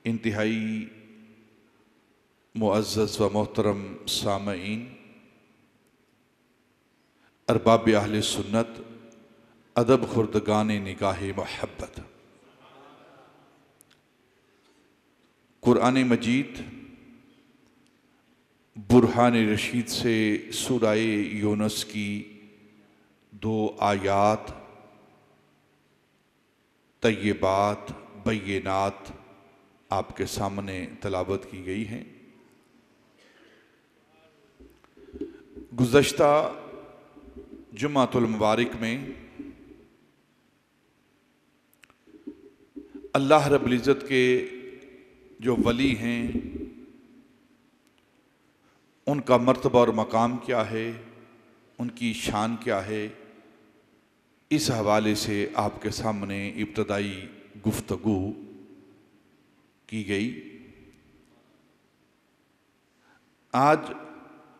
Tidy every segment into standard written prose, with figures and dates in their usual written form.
इंतहाई मुअज़्ज़ज़ व मोहतरम सामईन, अरबाब अहले सुन्नत, अदब खुर्दगान निगाह मोहब्बत। कुरान मजीद बुरहान रशीद से सूरह यूनुस की 2 आयात तय्यबात बय्यिनात आपके सामने तलावत की गई हैं। गुज़श्ता जुम्मातुल मुबारक में अल्लाह रब्बुल इज़्ज़त के जो वली हैं उनका मर्तबा और मकाम क्या है, उनकी शान क्या है, इस हवाले से आपके सामने इब्तदाई गुफ्तगू की गई। आज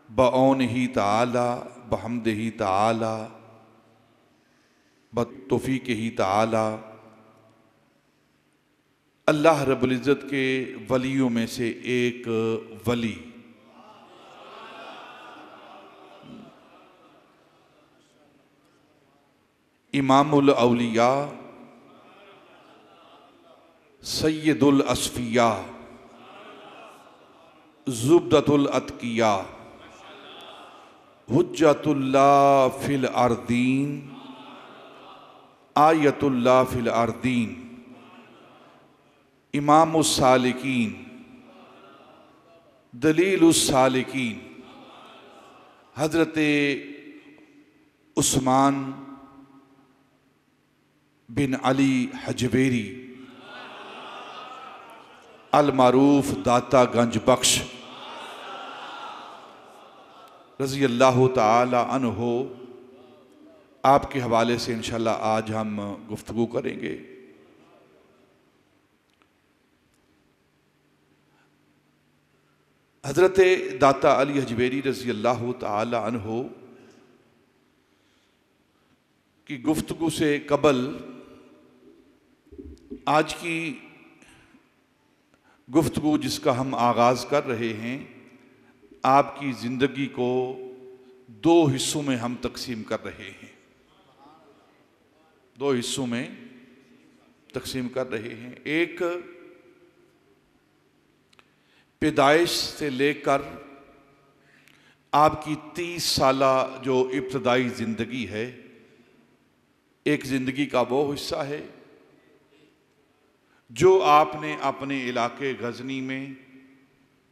बऔनिही ताला बहम्दिही ताला बतौफीकिही ताला अल्लाह रब्बुल इज़्ज़त के वलियों में से एक वली इमामुल औलिया सय्यदुल अस्फिया ज़ुब्दतुल अतकिया हुज्जतुल्लाह फिल अर्दीन आयतुल्लाह फिल अर्दीन इमामुस सालिकीन दलीलुस सालिकीन हज़रत उस्मान बिन अली हजवेरी अल मारूफ दाता गंज बख्श रज़ी अल्लाह ताला अन्हो आपके हवाले से इंशाअल्लाह आज हम गुफ्तगू करेंगे। हज़रत दाता अली हजवेरी रज़ी अल्लाह ताला अन्हो की गुफ्तगू से कबल आज की गुफ्तगू जिसका हम आगाज़ कर रहे हैं, आपकी ज़िंदगी को 2 हिस्सों में हम तकसीम कर रहे हैं। 2 हिस्सों में तकसीम कर रहे हैं। एक पैदाइश से लेकर आपकी 30 साला जो इब्तदाई ज़िंदगी है, एक ज़िंदगी का वो हिस्सा है जो आपने अपने इलाके गजनी में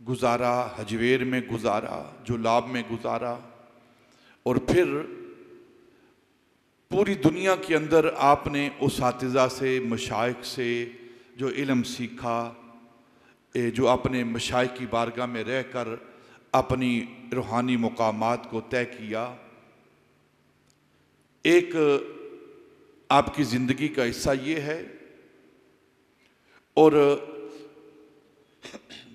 गुजारा, हजवेर में गुजारा, जुलाब में गुजारा, और फिर पूरी दुनिया के अंदर आपने उसातिज़ा से, मशाइख से जो इल्म सीखा, जो अपने मशाइख की बारगाह में रहकर अपनी रूहानी मुकामात को तय किया, एक आपकी ज़िंदगी का हिस्सा ये है। और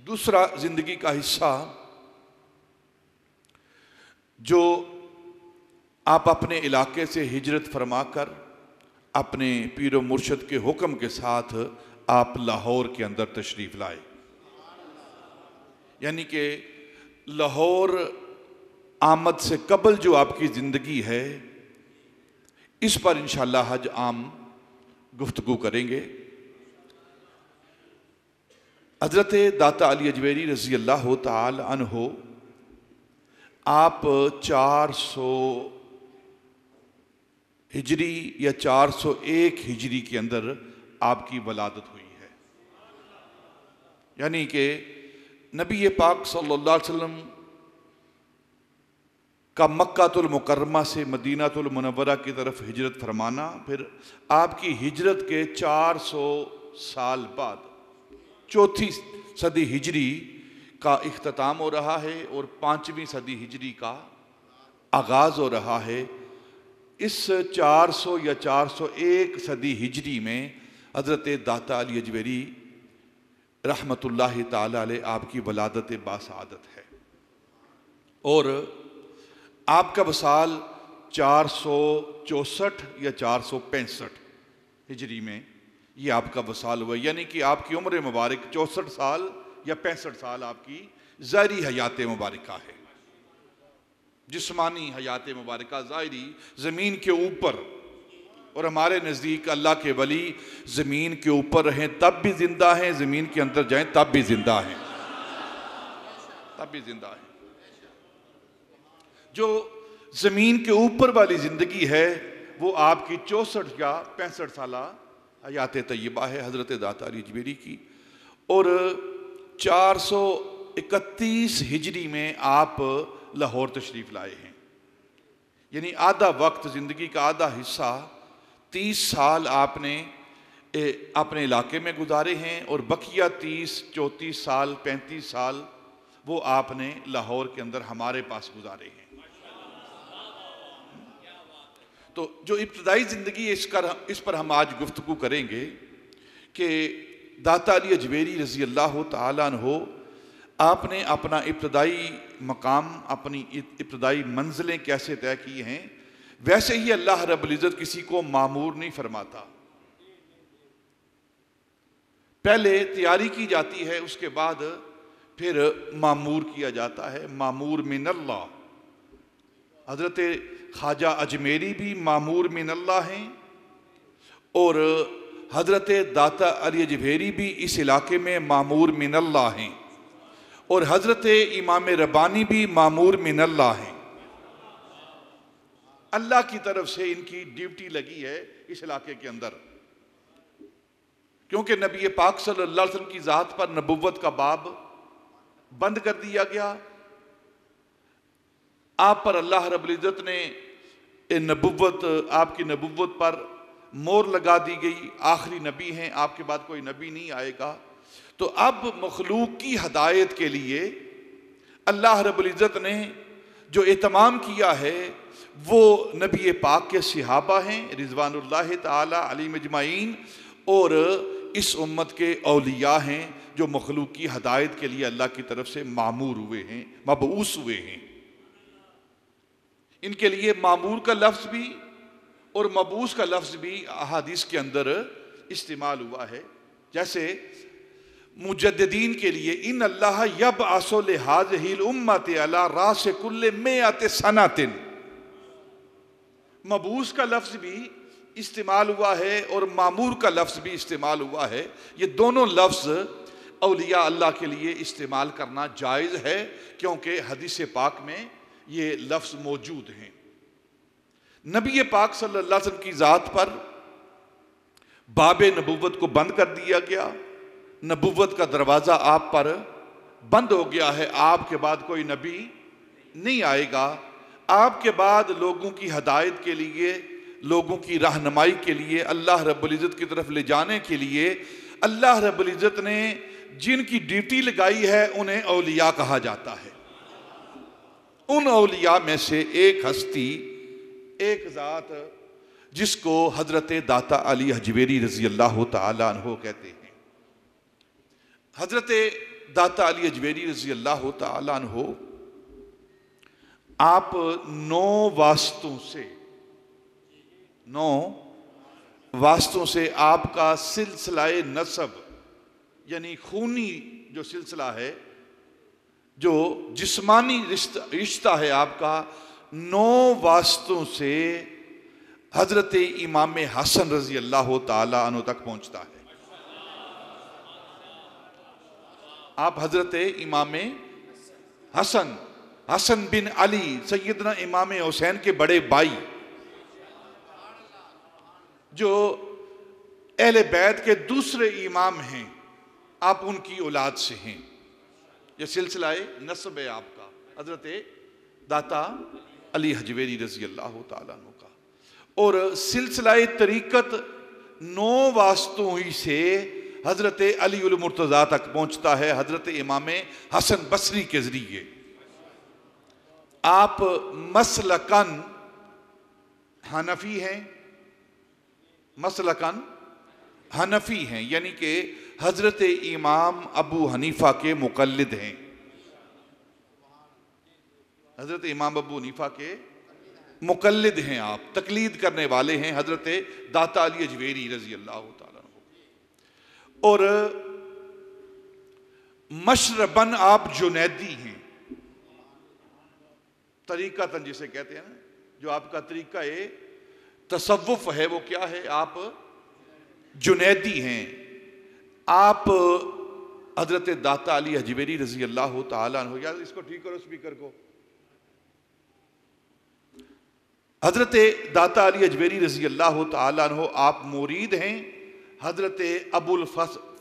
दूसरा ज़िंदगी का हिस्सा जो आप अपने इलाके से हिजरत फरमाकर अपने पीर व मुर्शद के हुक्म के साथ आप लाहौर के अंदर तशरीफ़ लाए, यानी कि लाहौर आमद से कबल जो आपकी ज़िंदगी है, इस पर इंशाअल्लाह आज आम गुफ्तगू करेंगे। हज़रत दाता अली हजवेरी रज़ी अल्लाह ताला अन्हो आप 400 हिजरी या 401 हिजरी के अंदर आपकी वलादत हुई है, यानी कि नबी पाक सल्लल्लाहु अलैहि वसल्लम का मक्कातुल मुकर्रमा से मदीनातुल मुनव्वरा की तरफ हिजरत फरमाना, फिर आपकी हिजरत के 400 साल बाद 4वीं सदी हिजरी का इख्तिताम हो रहा है और 5वीं सदी हिजरी का आगाज़ हो रहा है। इस 400 या 401 सदी हिजरी में हज़रत दाता अली हजवेरी रहमतुल्लाहि ताला अलैह आपकी वलादत बासआदत है, और आपका वसाल 464 या 465 हिजरी में ये आपका वसाल हुआ, यानी कि आपकी उम्र मुबारक 64 साल या 65 साल आपकी ज़ाहिरी हयात मुबारका है। जिस्मानी हयात मुबारका ज़ाहिरी ज़मीन के ऊपर, और हमारे नज़दीक अल्लाह के वली ज़मीन के ऊपर रहें तब भी ज़िंदा हैं, ज़मीन के अंदर जाएं तब भी ज़िंदा हैं, तब भी ज़िंदा हैं। जो ज़मीन के ऊपर वाली ज़िंदगी है वो आपकी 64 या 65 साल हयात तय्यबा है हज़रत दाता अली अजमेरी की। और 431 हिजरी में आप लाहौर तशरीफ़ लाए हैं, यानी आधा वक्त ज़िंदगी का आधा हिस्सा 30 साल आपने अपने इलाके में गुजारे हैं, और बकिया 30, 34 साल, 35 साल वो आपने लाहौर के अंदर हमारे पास गुजारे हैं। तो जो इब्तदाई ज़िंदगी इस पर हम आज गुफ्तगू करेंगे कि दाता अली अजमेरी रज़ी अल्लाह ताला अन्हो आपने अपना इब्तदाई मकाम, अपनी इब्तदाई मंजिलें कैसे तय की हैं। वैसे ही अल्लाह रब्बुल इज़्ज़त किसी को मामूर नहीं फरमाता, पहले तैयारी की जाती है, उसके बाद फिर मामूर किया जाता है। मामूर मिनल्लाह, हज़रत ख्वाजा अजमेरी भी मामूर मिनल्लाह हैं, और हज़रत दाता अली अजमेरी भी इस इलाके में मामूर मिनल्लाह हैं, और हज़रत इमाम रब्बानी भी मामूर मिनल्लाह हैं। अल्लाह की तरफ से इनकी ड्यूटी लगी है इस इलाके के अंदर, क्योंकि नबी पाक सल्लल्लाहु अलैहि वसल्लम की ज़ात पर नबुव्वत का बाब बंद कर दिया गया। आप पर अल्लाह रब्बुल इज़्ज़त ने नबुव्वत, आपकी नबुव्वत पर मोहर लगा दी गई, आखिरी नबी हैं, आपके बाद कोई नबी नहीं आएगा। तो अब मखलूक की हदायत के लिए अल्लाह रब्बुल इज़्ज़त ने जो एहतमाम किया है वो नबी पाक के सहाबा हैं रिज़वानुल्लाह ताला अलैहिम अजमाइन, और इस उम्मत के औलिया हैं जो मखलूक की हदायत के लिए अल्लाह की तरफ से मामूर हुए हैं, मबऊस हुए हैं। इनके लिए मामूर का लफ्ज़ भी और मबूस का लफ्ज़ भी अहादीस के अंदर इस्तेमाल हुआ है। जैसे मुजद्दिदीन के लिए इन अल्लाह यब आसो लिहाज़िहिल उम्मत अला रास कुल्ले मिअत सनातिन, मबूस का लफ्ज़ भी इस्तेमाल हुआ है और मामूर का लफ्ज़ भी इस्तेमाल हुआ है। ये दोनों लफ्ज़ औलिया अल्लाह के लिए इस्तेमाल करना जायज़ है, क्योंकि हदीस पाक में ये लफ्ज़ मौजूद हैं। नबी पाक सल्लल्लाहु अलैहि वसल्लम की ज़ात पर बाबे नबुव्वत को बंद कर दिया गया, नबुव्वत का दरवाज़ा आप पर बंद हो गया है। आपके बाद कोई नबी नहीं आएगा। आपके बाद लोगों की हदायत के लिए, लोगों की रहनुमाई के लिए, अल्लाह रब्बुल इज़्ज़त की तरफ ले जाने के लिए अल्लाह रब्बुल इज़्ज़त ने जिनकी ड्यूटी लगाई है उन्हें औलिया कहा जाता है। उन औलिया में से एक हस्ती, एक ज़ात जिसको हज़रत दाता अली अजमेरी रज़ी अल्लाह ताला अन्हो कहते हैं। हज़रत दाता अली अजमेरी रज़ी अल्लाह ताला अन्हो आप 9 वास्तों से आपका सिलसिलाए नसब, यानी खूनी जो सिलसिला है, जो जिस्मानी रिश्ता है आपका, 9 वास्तों से हज़रत इमाम हसन रज़ी अल्लाह ताला अन्हु तक पहुँचता है। आप हज़रत इमाम हसन बिन अली सैयदना इमाम हुसैन के बड़े भाई, जो अहले बैत के दूसरे इमाम हैं, आप उनकी औलाद से हैं। यह सिलसिलाए नस्ब है आपका हज़रत दाता अली अजमेरी रज़ी अल्लाह ताला अन्हु का। और सिलसिलाए तरीक़त 9 वास्तों ही से हज़रत अली उल मुर्तज़ा तक पहुँचता है, हज़रत इमाम हसन बसरी के ज़रिए। आप मसलकन हनफी हैं, मसलकन हनफी हैं, यानी कि हज़रत इमाम अबू हनीफा के मुक़ल्लिद हैं। हज़रत इमाम अबू हनीफा के मुक़ल्लिद हैं, आप तकलीद करने वाले हैं हज़रत दाता अली अजमेरी रज़ी अल्लाह ताला अन्हु। और मशरबन आप जुनैदी हैं। तरीका तन जिसे कहते हैं ना, जो आपका तरीका है तसव्वुफ है, वो क्या है? आप जुनैदी हैं। आप हजरत दाता अली अजमेरी रजी अल्लाह तआला अन्हु, यार इसको ठीक करो स्पीकर को। हजरत दाता अली अजमेरी रजी अल्लाह तआला अन्हु आप मुरीद हैं हजरत अबुल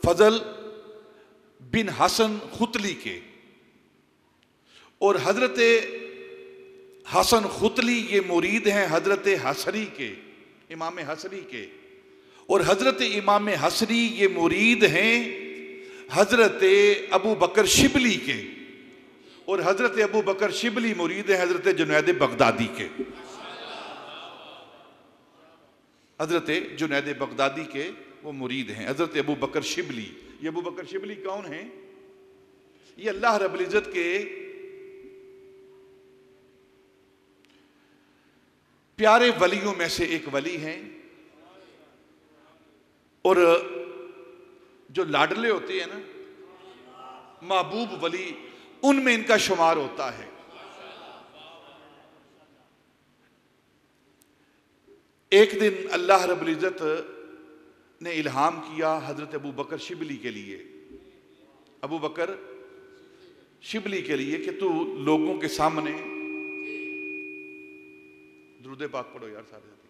फजल बिन हसन खुतली के। और हजरत हसन खुतली ये मुरीद हैं हजरत हसरी के, इमाम हसरी के। और हजरत इमाम हसरी ये मुरीद हैं हजरत अबू बकर शिबली के। और हजरत अबू बकर शिबली मुरीद हैं हजरत जुनैद बगदादी के। हजरत जुनैद बगदादी के वो मुरीद हैं, हजरत अबू बकर शिबली। ये अबू बकर शिबली कौन हैं? ये अल्लाह रब्बुल इज्जत के प्यारे वलियों में से एक वली हैं। और जो लाडले होते हैं ना, महबूब वली, उनमें इनका शुमार होता है। एक दिन अल्लाह रब्बुल इज्जत ने इल्हाम किया हजरत अबू बकर शिबली के लिए, अबू बकर शिबली के लिए कि तू लोगों के सामने दुरूद पाक पढ़ो यार सारे साथी,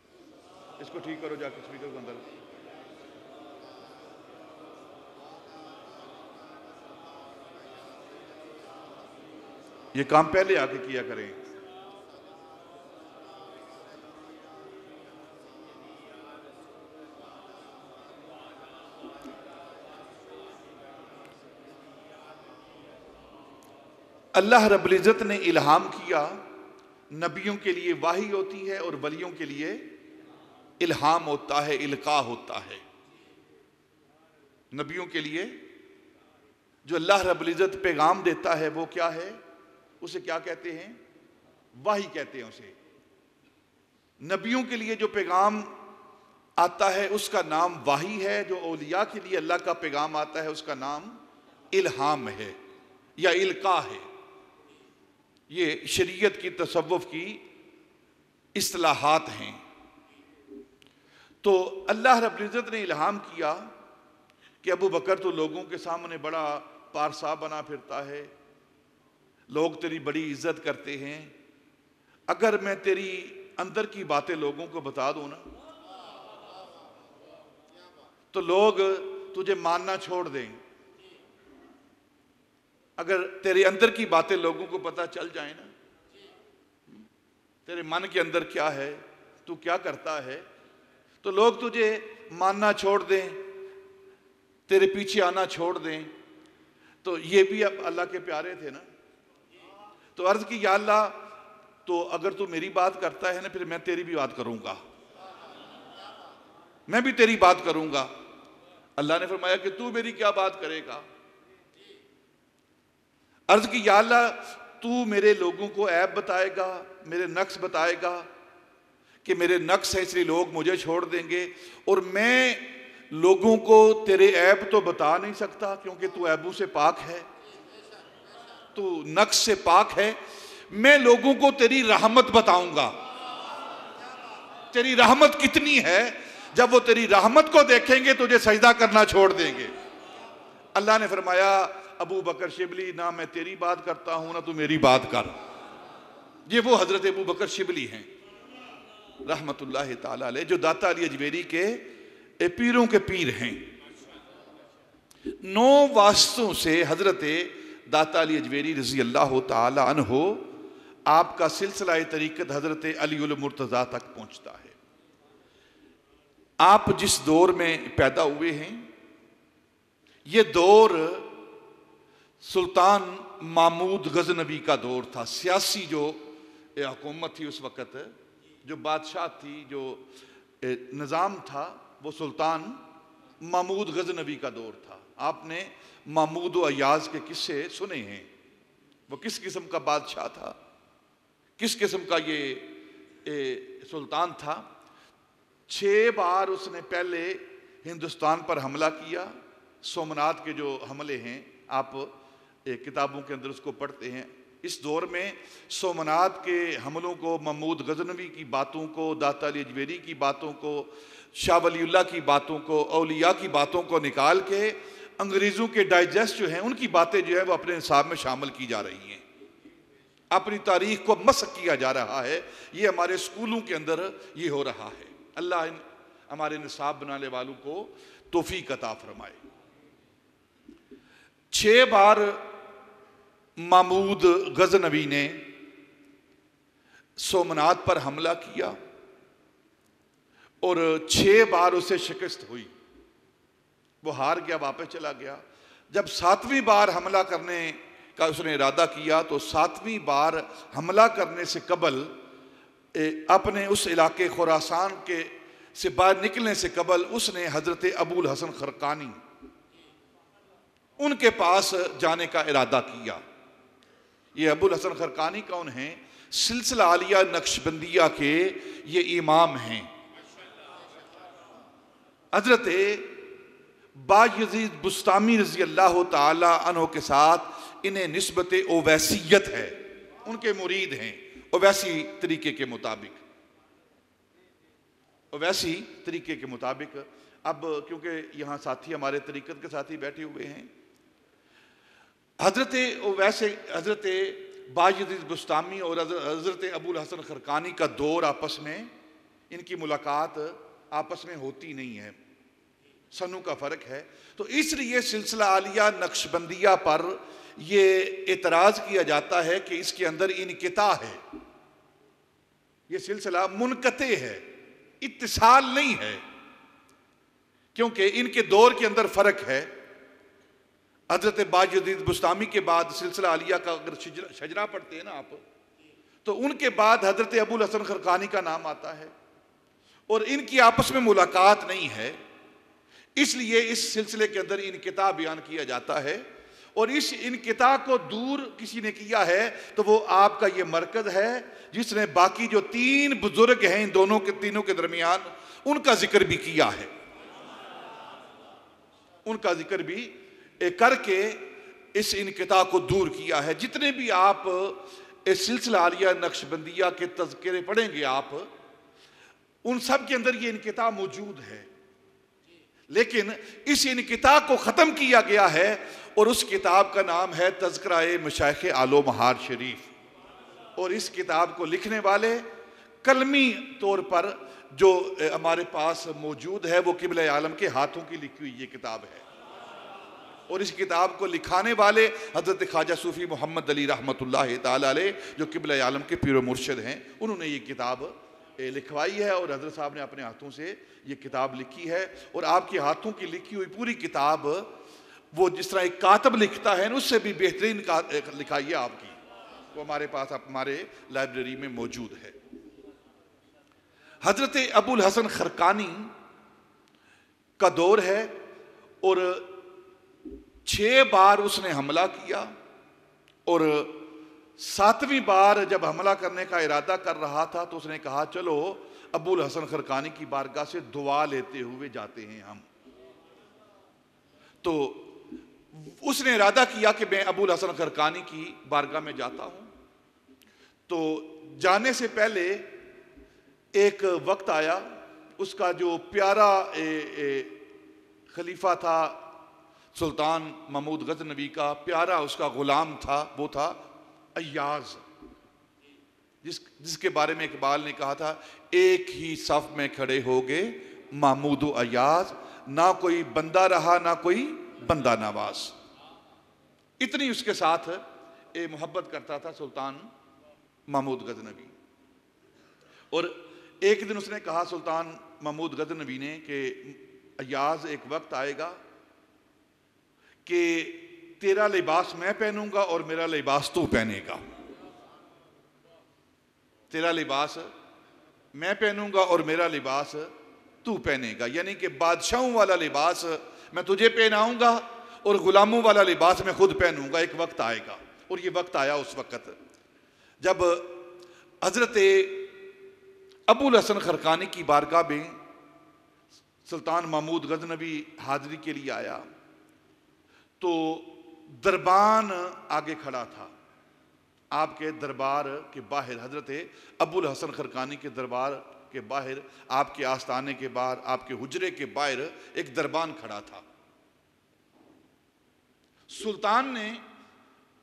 इसको ठीक करो जाके स्पीकर को अंदर। ये काम पहले आके किया करें। अल्लाह रब्बुल इज्जत ने इल्हाम किया, नबियों के लिए वाही होती है और वलियों के लिए इल्हाम होता है, इल्का होता है। नबियों के लिए जो अल्लाह रब्बुल इज्जत पैगाम देता है वो क्या है? उसे क्या कहते हैं? वाही कहते हैं उसे। नबियों के लिए जो पैगाम आता है उसका नाम वाही है। जो औलिया के लिए अल्लाह का पैगाम आता है उसका नाम इल्हाम है या इल्का है। ये शरीयत की तसव्वुफ की इस्तिलाहात हैं। तो अल्लाह रब्बुल इज्जत ने इल्हाम किया कि अबू बकर तो लोगों के सामने बड़ा पारसा बना फिरता है, लोग तेरी बड़ी इज्जत करते हैं। अगर मैं तेरी अंदर की बातें लोगों को बता दूं ना तो लोग तुझे मानना छोड़ दें। अगर तेरे अंदर की बातें लोगों को पता चल जाए ना, तेरे मन के अंदर क्या है, तू क्या करता है, तो लोग तुझे मानना छोड़ दें, तेरे पीछे आना छोड़ दें। तो ये भी अब अल्लाह के प्यारे थे ना। तो अर्ज की या अल्लाह, तो अगर तू मेरी बात करता है ना, फिर मैं तेरी भी बात करूंगा, मैं भी तेरी बात करूंगा। अल्लाह ने फरमाया कि तू मेरी क्या बात करेगा? अर्ज की या अल्लाह, तू मेरे लोगों को ऐब बताएगा, मेरे नक्स बताएगा कि मेरे नक्स है इसलिए लोग मुझे छोड़ देंगे, और मैं लोगों को तेरे ऐब तो बता नहीं सकता क्योंकि तू ऐबों से पाक है, तू नक्स से पाक है। मैं लोगों को तेरी रहमत बताऊंगा। तेरी रहमत कितनी है, जब वो तेरी रहमत को देखेंगे तुझे सजदा करना छोड़ देंगे। अल्लाह ने फरमाया अबू बकर शिबली, ना मैं तेरी बात करता हूं ना तू मेरी बात कर। ये वो हजरत अबू बकर शिबली हैं रहमतुल्लाह ताला अलैह, जो दाता अली अजमेरी के पीरों के पीर हैं। 9 वास्तों से हजरत दाता अली अजमेरी रजी अल्लाह ताला अन्हो आपका सिलसिला तरीक़त हजरत अली उल मुर्तज़ा तक पहुंचता है। आप जिस दौर में पैदा हुए हैं, ये दौर सुल्तान महमूद गजनवी का दौर था। सियासी जो हुकूमत थी उस वक़्त, जो बादशाह थी, जो निज़ाम था, वो सुल्तान महमूद गजनवी का दौर था। आपने महमूद व अयाज के किस्से सुने हैं। वो किस किस्म का बादशाह था, किस किस्म का ये सुल्तान था। 6 बार उसने पहले हिंदुस्तान पर हमला किया, सोमनाथ के जो हमले हैं, आप किताबों के अंदर उसको पढ़ते हैं। इस दौर में सोमनाथ के हमलों को, महमूद गजनवी की बातों को, दाता अली अजमेरी की बातों को, शाह वलीउल्लाह की बातों को, औलिया की बातों को निकाल के अंग्रेज़ों के डाइजेस्ट जो हैं उनकी बातें जो है वो अपने निसाब में शामिल की जा रही हैं। अपनी तारीख को मस्क किया जा रहा है। ये हमारे स्कूलों के अंदर ये हो रहा है। अल्लाह हमारे निसाब बनाने वालों को तौफीक अता फरमाए। 6 बार महमूद गजनवी ने सोमनाथ पर हमला किया और 6 बार उसे शिकस्त हुई। वो हार गया, वापस चला गया। जब 7वीं बार हमला करने का उसने इरादा किया तो 7वीं बार हमला करने से कबल अपने उस इलाके खुरासान के से बाहर निकलने से कबल उसने हजरत अबुल हसन खरकानी उनके पास जाने का इरादा किया। ये अबुल हसन खरकानी कौन हैं? सिलसिला आलिया नक्शबंदिया के ये इमाम हैं। हजरत बायजीद बुस्तामी रजी अल्लाह ताला अन्हु के साथ इन्हें निस्बत ओवैसियत है, उनके मुरीद हैं ओवैसी तरीके के मुताबिक। ओवैसी तरीके के मुताबिक अब क्योंकि यहाँ साथी हमारे तरीकत के साथी बैठे हुए हैं, हजरत बायजीद बुस्तामी और हजरत अबुल हसन खरकानी का दौर आपस में, इनकी मुलाकात आपस में होती नहीं है, सनों का फ़र्क है। तो इसलिए सिलसिला आलिया नक्शबंदिया पर यह एतराज़ किया जाता है कि इसके अंदर इनकिता है, यह सिलसिला मुनकते है, इत्तिसाल नहीं है, क्योंकि इनके दौर के अंदर फ़र्क है। हजरत बायजीद बुस्तामी के बाद सिलसिला आलिया का अगर शजरा पढ़ते हैं ना आप, तो उनके बाद हजरत अबुल हसन खरकानी का नाम आता है और इनकी आपस में मुलाकात नहीं है। इसलिए इस सिलसिले के अंदर इनकिता बयान किया जाता है और इस इनकिता को दूर किसी ने किया है तो वो आपका ये मरकज है, जिसने बाकी जो 3 बुजुर्ग हैं इन दोनों के तीनों के दरमियान उनका जिक्र भी किया है, उनका जिक्र भी करके इस इनकिता को दूर किया है। जितने भी आप इस सिलसिला आलिया नक्शबंदिया के तज़किरे पढ़ेंगे आप, उन सब के अंदर ये इनकिता मौजूद है, लेकिन इस इनकिता को ख़त्म किया गया है और उस किताब का नाम है तज़किरा-ए मशाइख़ आलो महार शरीफ। और इस किताब को लिखने वाले कलमी तौर पर जो हमारे पास मौजूद है वो क़िबला आलम के हाथों की लिखी हुई ये किताब है। और इस किताब को लिखाने वाले हज़रत ख्वाजा सूफ़ी मोहम्मद अली रहमतुल्लाह ताला अलैह, जो क़िबला आलम के पीर मुर्शिद हैं, उन्होंने ये किताब लिखवाई है और हज़रत साहब ने अपने हाथों से ये किताब लिखी है। और आपके हाथों की लिखी हुई पूरी किताब वो जिस तरह एक कातब लिखता है उससे भी बेहतरीन लिखाई है आपकी, वो हमारे पास हमारे लाइब्रेरी में मौजूद है। हज़रत अबुल हसन खरकानी का दौर है और 6 बार उसने हमला किया और 7वीं बार जब हमला करने का इरादा कर रहा था तो उसने कहा चलो अबुल हसन खरकानी की बारगाह से दुआ लेते हुए जाते हैं हम। तो उसने इरादा किया कि मैं अबुल हसन खरकानी की बारगाह में जाता हूं। तो जाने से पहले एक वक्त आया, उसका जो प्यारा खलीफा था सुल्तान महमूद गजनवी का प्यारा उसका गुलाम था, वो था अय्याज, जिसके बारे में इकबाल ने कहा था एक ही सफ में खड़े हो गए महमूद अय्याज, ना कोई बंदा रहा ना कोई बंदा नवाज। इतनी उसके साथ मोहब्बत करता था सुल्तान महमूद गजनवी। और एक दिन उसने कहा सुल्तान महमूद गजनवी ने कि अय्याज एक वक्त आएगा कि तेरा लिबास मैं पहनूंगा और मेरा लिबास तू पहनेगा, तेरा लिबास मैं पहनूंगा और मेरा लिबास तू पहनेगा, यानी कि बादशाहों वाला लिबास मैं तुझे पहनाऊंगा और गुलामों वाला लिबास मैं खुद पहनूंगा। एक वक्त आएगा और ये वक्त आया उस वक्त जब हजरत अबुल हसन खरकानी की बारगाह में सुल्तान महमूद गजनवी हाजिरी के लिए आया तो दरबान आगे खड़ा था। आपके दरबार के बाहर, हजरत अबुल हसन खरकानी के दरबार के बाहर, आपके आस्थाने के बाहर, आपके हुजरे के बाहर एक दरबान खड़ा था। सुल्तान ने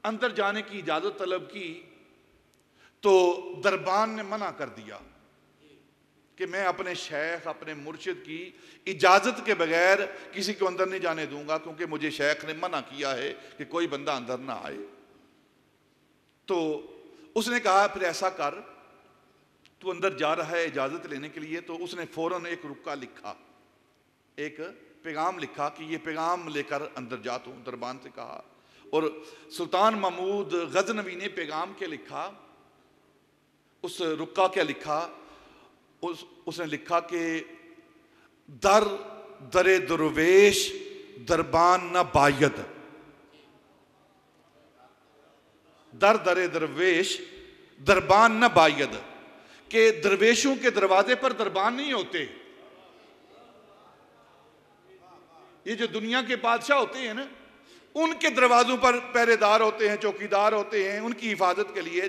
अंदर जाने की इजाजत तलब की तो दरबान ने मना कर दिया कि मैं अपने शेख, अपने मुर्शिद की इजाजत के बगैर किसी को अंदर नहीं जाने दूंगा, क्योंकि मुझे शेख ने मना किया है कि कोई बंदा अंदर ना आए। तो उसने कहा फिर ऐसा कर, तू अंदर जा रहा है इजाजत लेने के लिए। तो उसने फौरन एक रुक्का लिखा, एक पैगाम लिखा कि ये पैगाम लेकर अंदर जा तू, दरबान से कहा। और सुल्तान महमूद गजनवी ने पैगाम के लिखा, उस रुक्का क्या लिखा, उसने लिखा कि दर दरे दरवेश दरबान न बायद, दर दरे दरवेश दरबान न बायद, के दरवेशों के दरवाजे पर दरबान नहीं होते। ये जो दुनिया के बादशाह होते हैं ना, उनके दरवाजों पर पहरेदार होते हैं, चौकीदार होते हैं उनकी हिफाजत के लिए।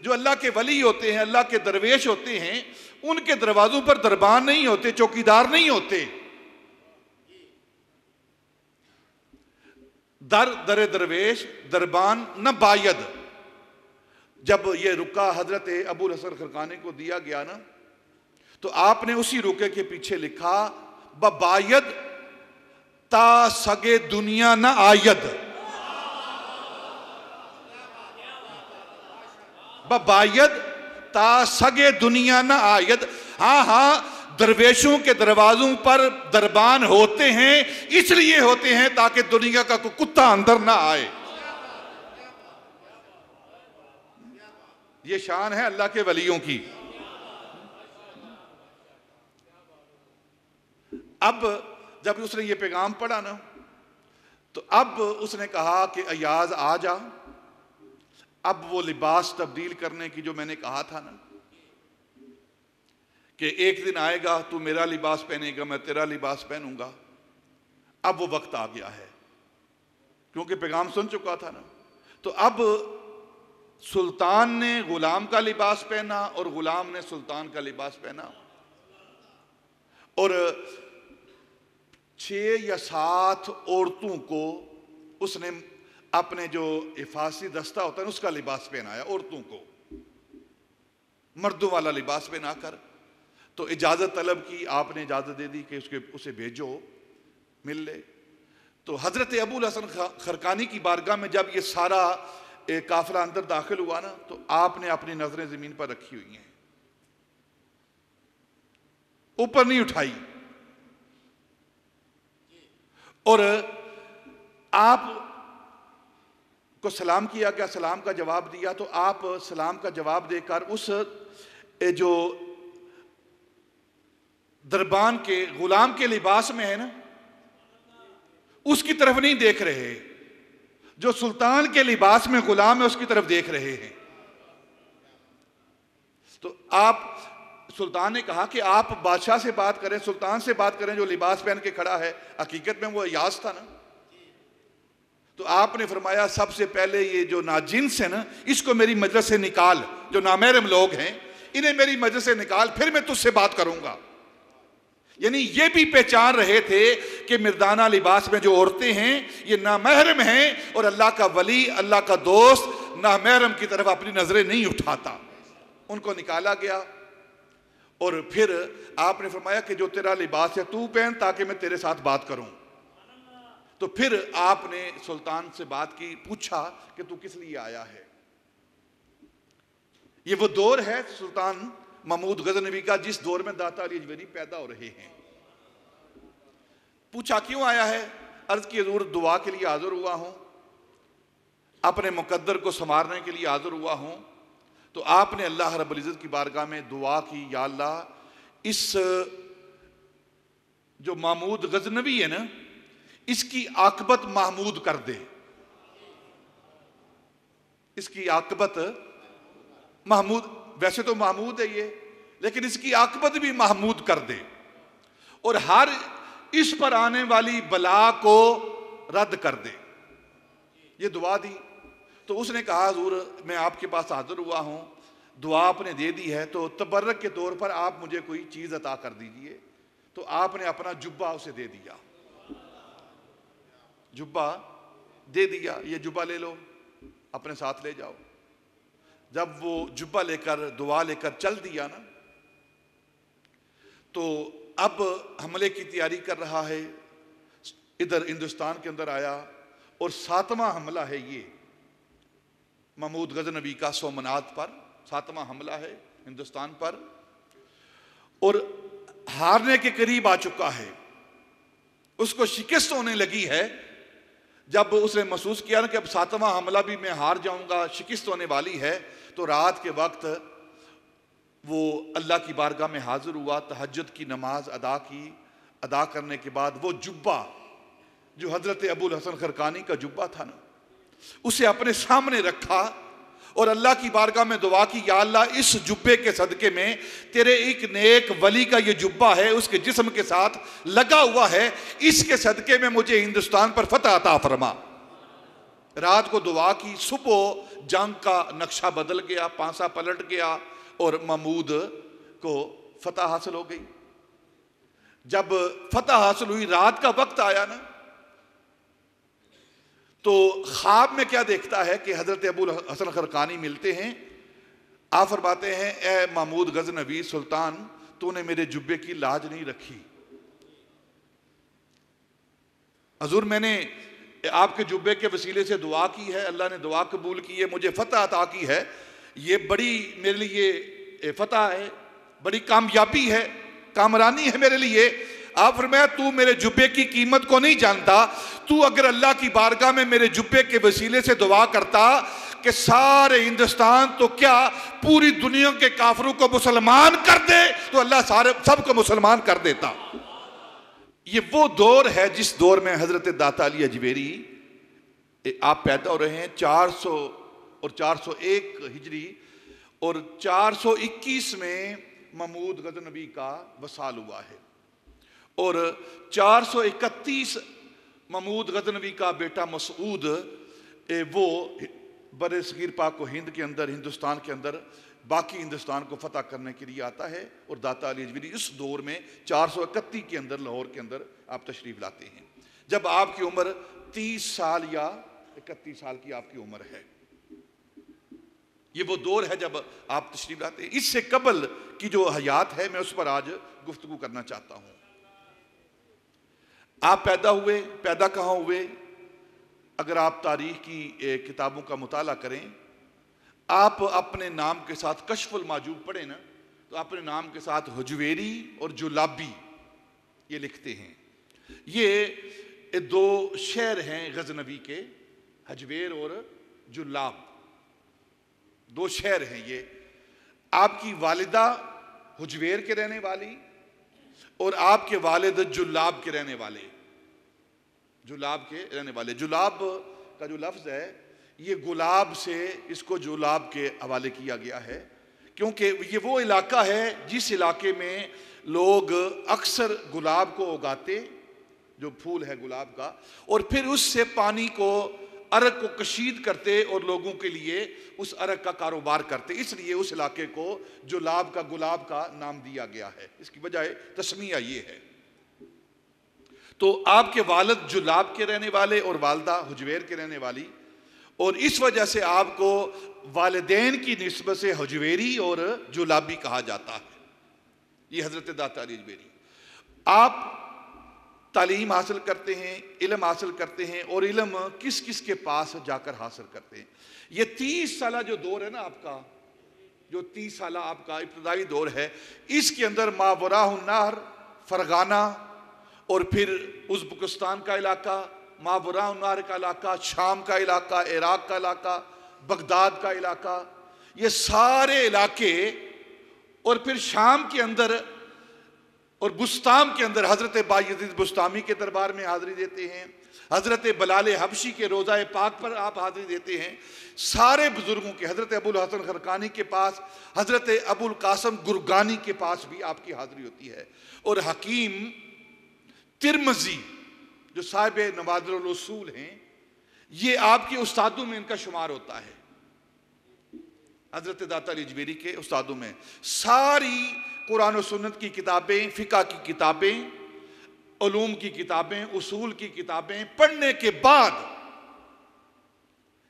जो अल्लाह के वली होते हैं, अल्लाह के दरवेश होते हैं, उनके दरवाजों पर दरबान नहीं होते, चौकीदार नहीं होते। दर दरे दरवेश दरबान न बायद। जब ये रुका हजरत अबुल हसन खरकानी को दिया गया ना, तो आपने उसी रुके के पीछे लिखा बायद ता सगे दुनिया न आयद, बायद ता सगे दुनिया न आयद। हाँ हाँ, दरवेशों के दरवाजों पर दरबान होते हैं, इसलिए होते हैं ताकि दुनिया का कोई कुत्ता अंदर ना आए। ये शान है अल्लाह के वलियों की। अब जब उसने ये पैगाम पढ़ा ना, तो अब उसने कहा कि अयाज आ जा। अब वो लिबास तब्दील करने की जो मैंने कहा था ना, कि एक दिन आएगा तू मेरा लिबास पहनेगा, मैं तेरा लिबास पहनूंगा, अब वो वक्त आ गया है, क्योंकि पैगाम सुन चुका था ना। तो अब सुल्तान ने गुलाम का लिबास पहना और गुलाम ने सुल्तान का लिबास पहना, और 6 या 7 औरतों को उसने अपने जो हिफाजी दस्ता होता है उसका लिबास पहनाया, औरतों को मर्दों वाला लिबास पहनाकर। तो इजाज़त तलब की, आपने इजाज़त दे दी कि उसे भेजो, मिल ले। तो हज़रत अबुल हसन खरकानी की बारगाह में जब ये सारा काफिला अंदर दाखिल हुआ ना, तो आपने अपनी नजरें ज़मीन पर रखी हुई हैं, ऊपर नहीं उठाई, और आप को सलाम किया गया, सलाम का जवाब दिया। तो आप सलाम का जवाब देकर उस जो दरबान के गुलाम के लिबास में है ना, उसकी तरफ नहीं देख रहे, जो सुल्तान के लिबास में गुलाम है उसकी तरफ देख रहे हैं। तो आप, सुल्तान ने कहा कि आप बादशाह से बात करें, सुल्तान से बात करें जो लिबास पहन के खड़ा है, हकीकत में वो अयाज था ना। तो आपने फरमाया सबसे पहले ये जो नाजिन्स है ना, इसको मेरी मजलिस से निकाल, जो नामहरम लोग हैं इन्हें मेरी मजलिस से निकाल, फिर मैं तुझसे बात करूंगा। यानी ये भी पहचान रहे थे कि मिर्दाना लिबास में जो औरतें हैं ये नामहरम हैं, और अल्लाह का वली, अल्लाह का दोस्त नामहरम की तरफ अपनी नजरें नहीं उठाता। उनको निकाला गया, और फिर आपने फरमाया कि जो तेरा लिबास है तू पहन, ताकि मैं तेरे साथ बात करूं। तो फिर आपने सुल्तान से बात की, पूछा कि तू किस लिए आया है। ये वो दौर है सुल्तान महमूद गजनवी का जिस दौर में दाता अली अजमेरी पैदा हो रहे हैं। पूछा क्यों आया है, अर्ज की हजूर दुआ के लिए हाजिर हुआ हूं, अपने मुकद्दर को संवारने के लिए हाजिर हुआ हूं। तो आपने अल्लाह रब्बुल इज्जत की बारगाह में दुआ की, या अल्लाह इस जो महमूद गजनवी है ना, इसकी आकबत महमूद कर दे, इसकी आकबत महमूद, वैसे तो महमूद है ये, लेकिन इसकी आकबत भी महमूद कर दे, और हर इस पर आने वाली बला को रद्द कर दे। ये दुआ दी। तो उसने कहा हुजूर मैं आपके पास हाजिर हुआ हूँ, दुआ आपने दे दी है, तो तबर्रक के तौर पर आप मुझे कोई चीज़ अता कर दीजिए। तो आपने अपना जुब्बा उसे दे दिया, जुब्बा दे दिया, ये जुब्बा ले लो, अपने साथ ले जाओ। जब वो जुब्बा लेकर दुआ लेकर चल दिया ना, तो अब हमले की तैयारी कर रहा है, इधर हिंदुस्तान के अंदर आया और 7वां हमला है ये महमूद गजनवी का सोमनाथ पर, 7वां हमला है हिंदुस्तान पर, और हारने के करीब आ चुका है, उसको शिकस्त होने लगी है। जब उसने महसूस किया ना कि अब 7वां हमला भी मैं हार जाऊंगा, शिकस्त होने वाली है, तो रात के वक्त वो अल्लाह की बारगाह में हाजिर हुआ, तहज्जुद की नमाज अदा की। अदा करने के बाद वो जुब्बा जो हजरत अबुल हसन खरकानी का जुब्बा था ना, उसे अपने सामने रखा और अल्लाह की बारगाह में दुआ की, या अल्लाह इस जुब्बे के सदके में तेरे एक नेक वली का ये जुब्बा है, उसके जिस्म के साथ लगा हुआ है, इसके सदके में मुझे हिंदुस्तान पर फतह अता फरमा। रात को दुआ की, सुबह जंग का नक्शा बदल गया, पांसा पलट गया और महमूद को फतह हासिल हो गई। जब फतह हासिल हुई, रात का वक्त आया ना, तो ख्वाब में क्या देखता है कि हजरत अबुल हसन खरकानी मिलते हैं। आप फरमाते हैं, ए महमूद गजनवी सुल्तान, तूने मेरे जुब्बे की लाज नहीं रखी। हजूर मैंने आपके जुब्बे के वसीले से दुआ की है, अल्लाह ने दुआ कबूल की है, मुझे फतह अता की है, ये बड़ी मेरे लिए फतह है, बड़ी कामयाबी है, कामरानी है मेरे लिए। आप फरमाया, तू मेरे जुब्बे की कीमत को नहीं जानता, तू अगर अल्लाह की बारगाह में मेरे जुब्बे के वसीले से दुआ करता कि सारे हिंदुस्तान तो क्या पूरी दुनिया के काफिरों को मुसलमान कर दे, तो अल्लाह सारे सबको मुसलमान कर देता। ये वो दौर है जिस दौर में हजरत दाता अली अजमेरी आप पैदा हो रहे हैं। 400 और 401 हिजरी और 421 में महमूद गजनवी का वसाल हुआ है, और 431 महमूद गजनवी का बेटा मसूद वो बरे सगीर पाक व हिंद के अंदर, हिंदुस्तान के अंदर बाकी हिंदुस्तान को फतह करने के लिए आता है। और दाता अली अजमेरी इस दौर में 431 के अंदर लाहौर के अंदर आप तशरीफ लाते हैं, जब आपकी उम्र 30 साल या 31 साल की आपकी उम्र है। ये वो दौर है जब आप तशरीफ लाते हैं। इससे कबल की जो हयात है, मैं उस पर आज गुफ्तगू करना चाहता हूं। आप पैदा हुए, पैदा कहाँ हुए? अगर आप तारीख की किताबों का मुताला करें, आप अपने नाम के साथ कशफुल माजूब पढ़े ना, तो अपने नाम के साथ हुजवेरी और जुलाबी ये लिखते हैं। ये दो शहर हैं गजनवी के, हजवेर और जुलाब, दो शहर हैं ये। आपकी वालिदा हुजवेर के रहने वाली और आपके वालिद जुलाब के रहने वाले, जुलाब के रहने वाले। जुलाब का जो लफ्ज़ है, ये गुलाब से इसको जुलाब के हवाले किया गया है, क्योंकि ये वो इलाका है जिस इलाके में लोग अक्सर गुलाब को उगाते, जो फूल है गुलाब का, और फिर उससे पानी को, अरक को कशीद करते और लोगों के लिए उस अरक का कारोबार करते, इसलिए उस इलाके को जुलाब का, गुलाब का नाम दिया गया है। इसकी वजह तस्मिया ये है। तो आपके वालिद जुलाब के रहने वाले और वालदा हुजवेर के रहने वाली, और इस वजह से आपको वालिदैन की निस्बत से हुजवेरी और जुलाबी कहा जाता है। ये हजरत दाता अली अजमेरी। आप तालीम हासिल करते हैं, इल्म हासिल करते हैं, और इल्म किस किस के पास जाकर हासिल करते हैं। ये 30 साल जो दौर है ना आपका, जो 30 साल आपका इब्तदाई दौर है, इसके अंदर मावराह नहर, फरगाना, और फिर उज़्बेकिस्तान का इलाका, मावराह नहर का इलाका, शाम का इलाका, इराक का इलाका, बगदाद का इलाका, ये सारे इलाके, और फिर शाम के अंदर और बुस्ताम के अंदर हजरत बायजीद बुस्तामी के दरबार में हाजिरी देते हैं, हजरत बलाल हबशी के रोज़ा पाक पर आप हाजिरी देते हैं। सारे बुजुर्गों के, हजरत अबुल हसन खरकानी के पास, हजरत अबुल कासम गुरगानी के पास भी आपकी हाजिरी होती है। और हकीम तिरमजी जो साहिब नवादिरुल उसूल हैं, ये आपके उस्तादों में इनका शुमार होता है। हजरत दाता अली अजमेरी के उस्तादों में सारी कुरान और सुन्नत की किताबें, फ़िक़्ह की किताबें, उलूम की किताबें, उसूल की किताबें पढ़ने के बाद,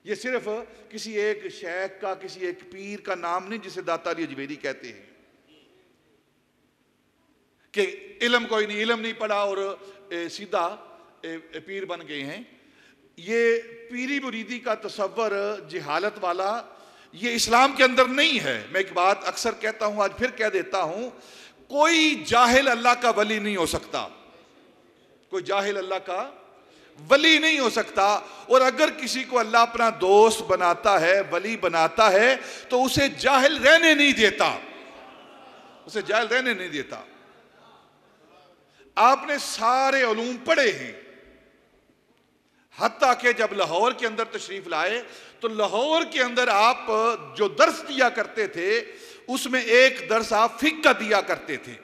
ये सिर्फ किसी एक शेख का, किसी एक पीर का नाम नहीं जिसे दाता अली अजमेरी कहते हैं कि इल्म कोई नहीं, इल्म नहीं पढ़ा और सीधा पीर बन गए हैं। ये पीरी मुरीदी का तसव्वुर जहालत वाला, ये इस्लाम के अंदर नहीं है। मैं एक बात अक्सर कहता हूं, आज फिर कह देता हूं, कोई जाहिल अल्लाह का वली नहीं हो सकता, कोई जाहिल अल्लाह का वली नहीं हो सकता। और अगर किसी को अल्लाह अपना दोस्त बनाता है, वली बनाता है, तो उसे जाहिल रहने नहीं देता, उसे जाहिल रहने नहीं देता। आपने सारे उलूम पढ़े हैं, हत्ता के जब लाहौर के अंदर तशरीफ लाए तो लाहौर के अंदर आप जो दर्स दिया करते थे उसमें एक दर्स आप फ़िक़्ह दिया करते थे,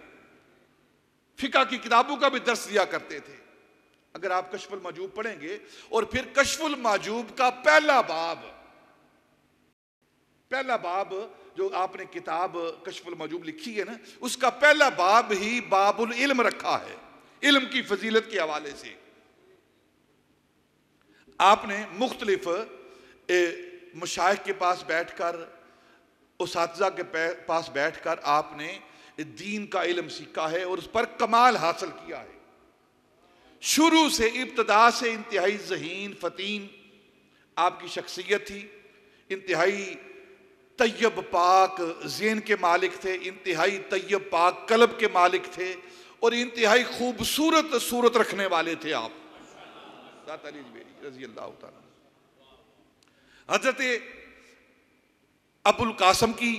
फ़िक़्ह की किताबों का भी दर्स दिया करते थे। अगर आप कश्फुल माजूब पढ़ेंगे और फिर कश्फुल माजूब का पहला बाब जो आपने किताब कश्फुल माजूब लिखी है ना, उसका पहला बाब ही बाबुल इल्म रखा है, इल्म की फजीलत के हवाले से। आपने मुख्तलिफ मशाइख के पास बैठकर, उसातिज़ा के पास बैठकर आपने दीन का इल्म सीखा है और उस पर कमाल हासिल किया है। शुरू से, इब्तदा से इंतहाई ज़हीन फ़तीन आपकी शख्सियत थी, इंतहाई तैयब पाक ज़हन के मालिक थे, इंतहाई तैयब पाक कल्ब के मालिक थे और इंतहाई खूबसूरत सूरत रखने वाले थे आप, दाता अली अजमेरी रज़ी अल्लाह तआला। हजरत अबुल कासम की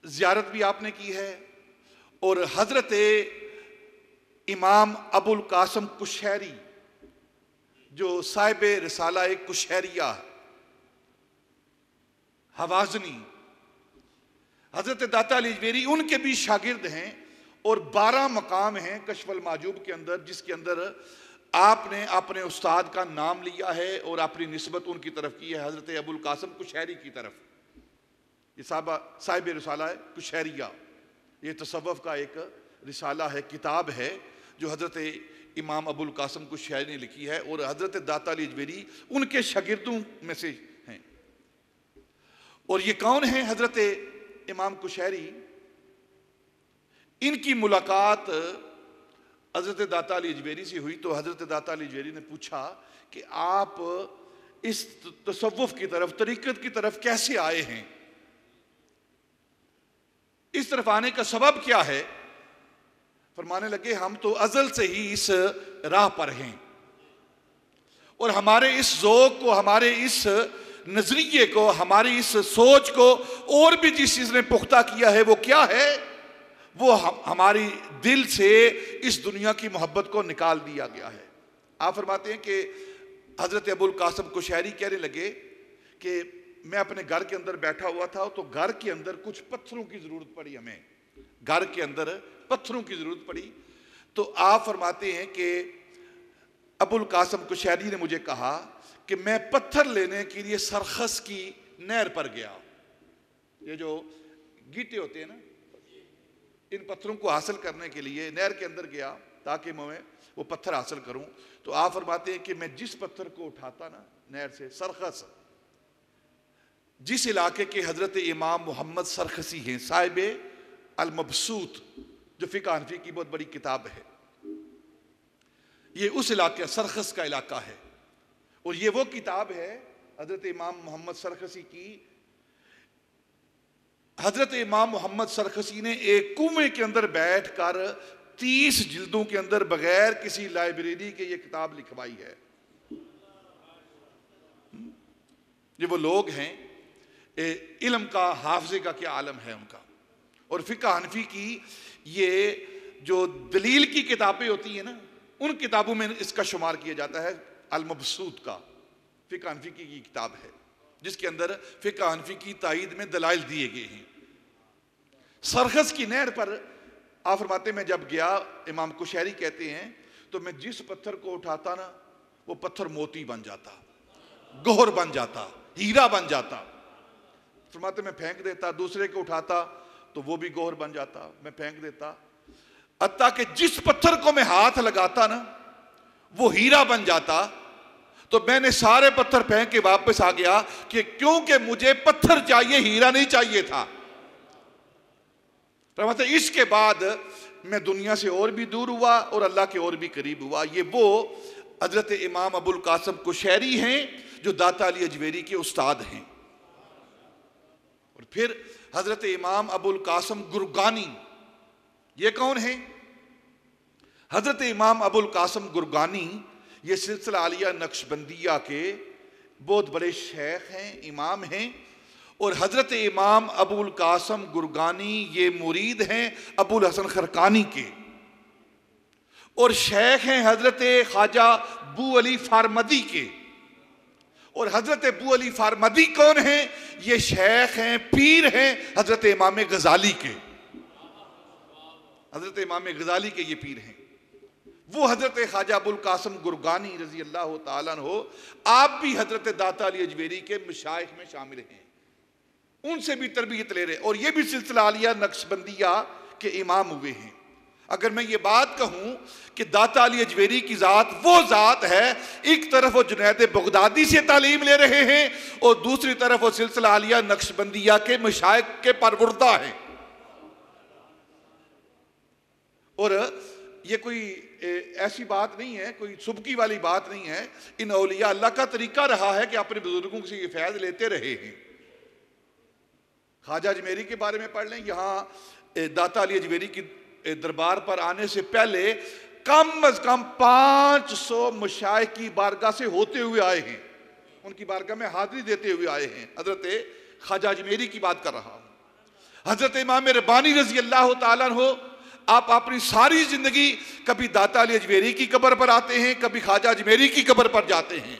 ज़ियारत भी आपने की है और हजरत इमाम अबुल कासम कुशैरी जो साहिब रिसाला कुशैरिया हवाज़नी, हजरत दाता अली अजमेरी उनके भी शागिर्द हैं और 12 मकाम हैं कश्फुल माजूब के अंदर, जिसके अंदर आपने अपने उस्ताद का नाम लिया है और अपनी निस्बत उनकी तरफ की है, हजरत अबुल कासम कुशैरी की तरफ। ये साहिब रिसाला कुशैरिया, ये तसव्वुफ का एक रिसाला है, किताब है जो हजरत इमाम अबुल कासम कुशैरी ने लिखी है और हजरत दाता अली अजमेरी उनके शागिर्दों में से हैं। और ये कौन है हजरत इमाम कुशैरी? इनकी मुलाकात हजरत दाता अली अजमेरी से हुई तो हजरत दाता अली अजमेरी ने पूछा कि आप इस तसव्वुफ की तरफ, तरीक़त की तरफ कैसे आए हैं, इस तरफ आने का सबब क्या है? फरमाने लगे हम तो अज़ल से ही इस राह पर हैं और हमारे इस ज़ौक़ को, हमारे इस नजरिए को, हमारी इस सोच को और भी जिस चीज़ ने पुख्ता किया है वो क्या है? वो हमारी दिल से इस दुनिया की मोहब्बत को निकाल दिया गया है। आप फरमाते हैं कि हजरत अबुल कासम कुशैरी कहने लगे कि मैं अपने घर के अंदर बैठा हुआ था तो घर के अंदर कुछ पत्थरों की ज़रूरत पड़ी, हमें घर के अंदर पत्थरों की ज़रूरत पड़ी। तो आप फरमाते हैं कि अबुल कासम कुशैरी ने मुझे कहा कि मैं पत्थर लेने के लिए सरखस की नहर पर गया। ये जो गीटे होते हैं ना, इन पत्थरों को हासिल करने के लिए नहर के अंदर गया ताकि मैं वो पत्थर हासिल करूं। तो आप फरमाते हैं कि मैं जिस पत्थर को उठाता ना नहर से, सरखस, जिस इलाके के हजरत इमाम मोहम्मद सरखसी हैं, साहिब अल मबसूत जो फ़िक़्ह हनफ़ी की बहुत बड़ी किताब है, ये उस इलाके सरखस का इलाका है और ये वो किताब है हजरत इमाम मोहम्मद सरखसी की। हजरत इमाम मोहम्मद सरखसी ने एक कुएं के अंदर बैठकर 30 जिल्दों के अंदर बगैर किसी लाइब्रेरी के ये किताब लिखवाई है। ये वो लोग हैं, इल्म का, हाफजे का क्या आलम है उनका। और फ़िक़्ह हनफ़ी की ये जो दलील की किताबें होती हैं ना, उन किताबों में इसका शुमार किया जाता है। अल मबसूत का फ़िक़्ह हनफ़ी की किताब है जिसके अंदर फ़िक़्ह हनफ़ी की तायीद में दलाइल दिए गए हैं। सरखस की नहर पर आप फरमाते मैं जब गया, इमाम कुशैरी कहते हैं, तो मैं जिस पत्थर को उठाता ना वो पत्थर मोती बन जाता, गोहर बन जाता, हीरा बन जाता। फरमाते मैं फेंक देता, दूसरे को उठाता तो वो भी गोहर बन जाता, मैं फेंक देता। हत्ता कि जिस पत्थर को मैं हाथ लगाता ना वो हीरा बन जाता। तो मैंने सारे पत्थर फेंक के वापस आ गया कि क्योंकि मुझे पत्थर चाहिए, हीरा नहीं चाहिए था। फरमाते इसके बाद मैं दुनिया से और भी दूर हुआ और अल्लाह के और भी करीब हुआ। ये वो हजरत इमाम अबुल कासम कुशैरी हैं जो दाता अली अजमेरी के उस्ताद हैं। और फिर हजरत इमाम अबुल कासम गुरगानी, ये कौन है? हजरत इमाम अबुल कासम गुरगानी ये सिलसिला आलिया नक्शबंदिया के बहुत बड़े शेख हैं, इमाम हैं। और हजरत इमाम अबुल कासम गुरगानी ये मुरीद हैं अबुल हसन खरकानी के, और शेख हैं हजरत ख्वाजा बू अली फारमदी के। और हजरत बू अली फारमदी कौन हैं? ये शेख हैं, पीर हैं हजरत इमाम गजाली के। हजरत इमाम गजाली के ये पीर हैं। वो हजरत ख्वाजा अबुल कासम गुरगानी रजी अल्लाह ताला अन्हु आप भी हजरत दाता अली अजमेरी के मशाइख में शामिल हैं, उनसे भी तरबियत ले रहे, और ये भी सिलसिला आलिया नक्शबंदिया के इमाम हुए हैं। अगर मैं ये बात कहूं कि दाता अली अजमेरी की ज़ात वो ज़ात है, एक तरफ वो जुनैद बगदादी से तालीम ले रहे हैं और दूसरी तरफ वो सिलसिला आलिया नक्शबंदिया के मशाइख के परवरदा हैं। और ये कोई ऐसी बात नहीं है, कोई सुबकी वाली बात नहीं है। इन औलिया अल्लाह का तरीका रहा है कि अपने बुजुर्गों से ये फैज़ लेते रहे हैं। ख्वाजा अजमेरी के बारे में पढ़ लें, यहाँ दाता अली अजमेरी की दरबार पर आने से पहले कम अज कम 500 मशाइख की बारगाह से होते हुए आए हैं, उनकी बारगाह में हाजिरी देते हुए आए हैं। हजरत ख्वाजा अजमेरी की बात कर रहा हूं। हजरत इमाम रब्बानी रजी अल्लाह ताला अन्हु आप अपनी सारी जिंदगी कभी दाता अली अजमेरी की कब्र पर आते हैं, कभी ख्वाजा अजमेरी की कब्र पर जाते हैं,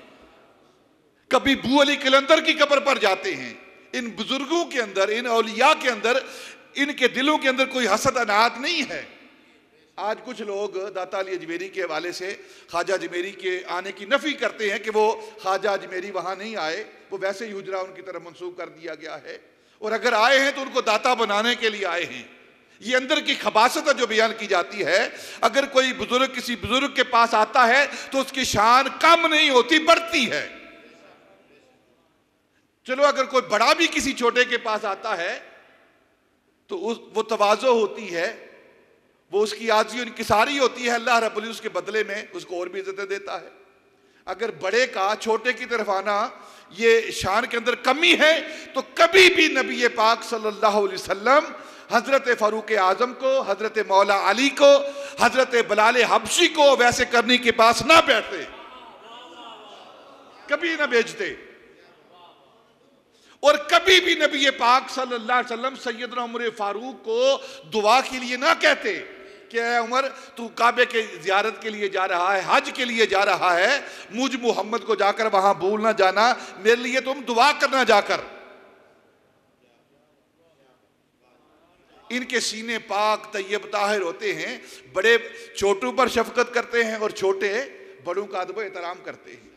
कभी बू अली कलंदर की कब्र पर जाते हैं। इन बुजुर्गों के अंदर, इन औलिया के अंदर, इनके दिलों के अंदर कोई हसद अनात नहीं है। आज कुछ लोग दाता अली अजमेरी के हवाले से ख्वाजा अजमेरी के आने की नफी करते हैं कि वो ख्वाजा अजमेरी वहां नहीं आए, वो वैसे ही हुजरा उनकी तरफ मंसूब कर दिया गया है, और अगर आए हैं तो उनको दाता बनाने के लिए आए हैं। ये अंदर की खबासत जो बयान की जाती है, अगर कोई बुजुर्ग किसी बुजुर्ग के पास आता है तो उसकी शान कम नहीं होती, बढ़ती है। चलो अगर कोई बड़ा भी किसी छोटे के पास आता है तो वो तवाज़ो होती है, वो उसकी आजी इनकिसारी होती है। अल्लाह रब्बुल इज़्ज़त उसके बदले में उसको और भी इज्जतें देता है। अगर बड़े का छोटे की तरफ आना ये शान के अंदर कमी है तो कभी भी नबी पाक सल्लल्लाहु अलैहि वसल्लम हजरत फारूक आजम को, हजरत मौला अली को, हजरत बिलाल हबशी को वैसे करनी के पास ना बैठते, कभी ना भेजते। और कभी भी नबी पाक सल्लल्लाहु अलैहि वसल्लम सैयदना उमर फारूक को दुआ के लिए ना कहते कि उमर तू काबे के जियारत के लिए जा रहा है, हज के लिए जा रहा है, मुझ मोहम्मद को जाकर वहां भूल ना जाना, मेरे लिए तुम दुआ करना जाकर। इनके सीने पाक तैयब ताहिर होते हैं, बड़े छोटों पर शफकत करते हैं और छोटे बड़ों का अदब एहतराम करते हैं।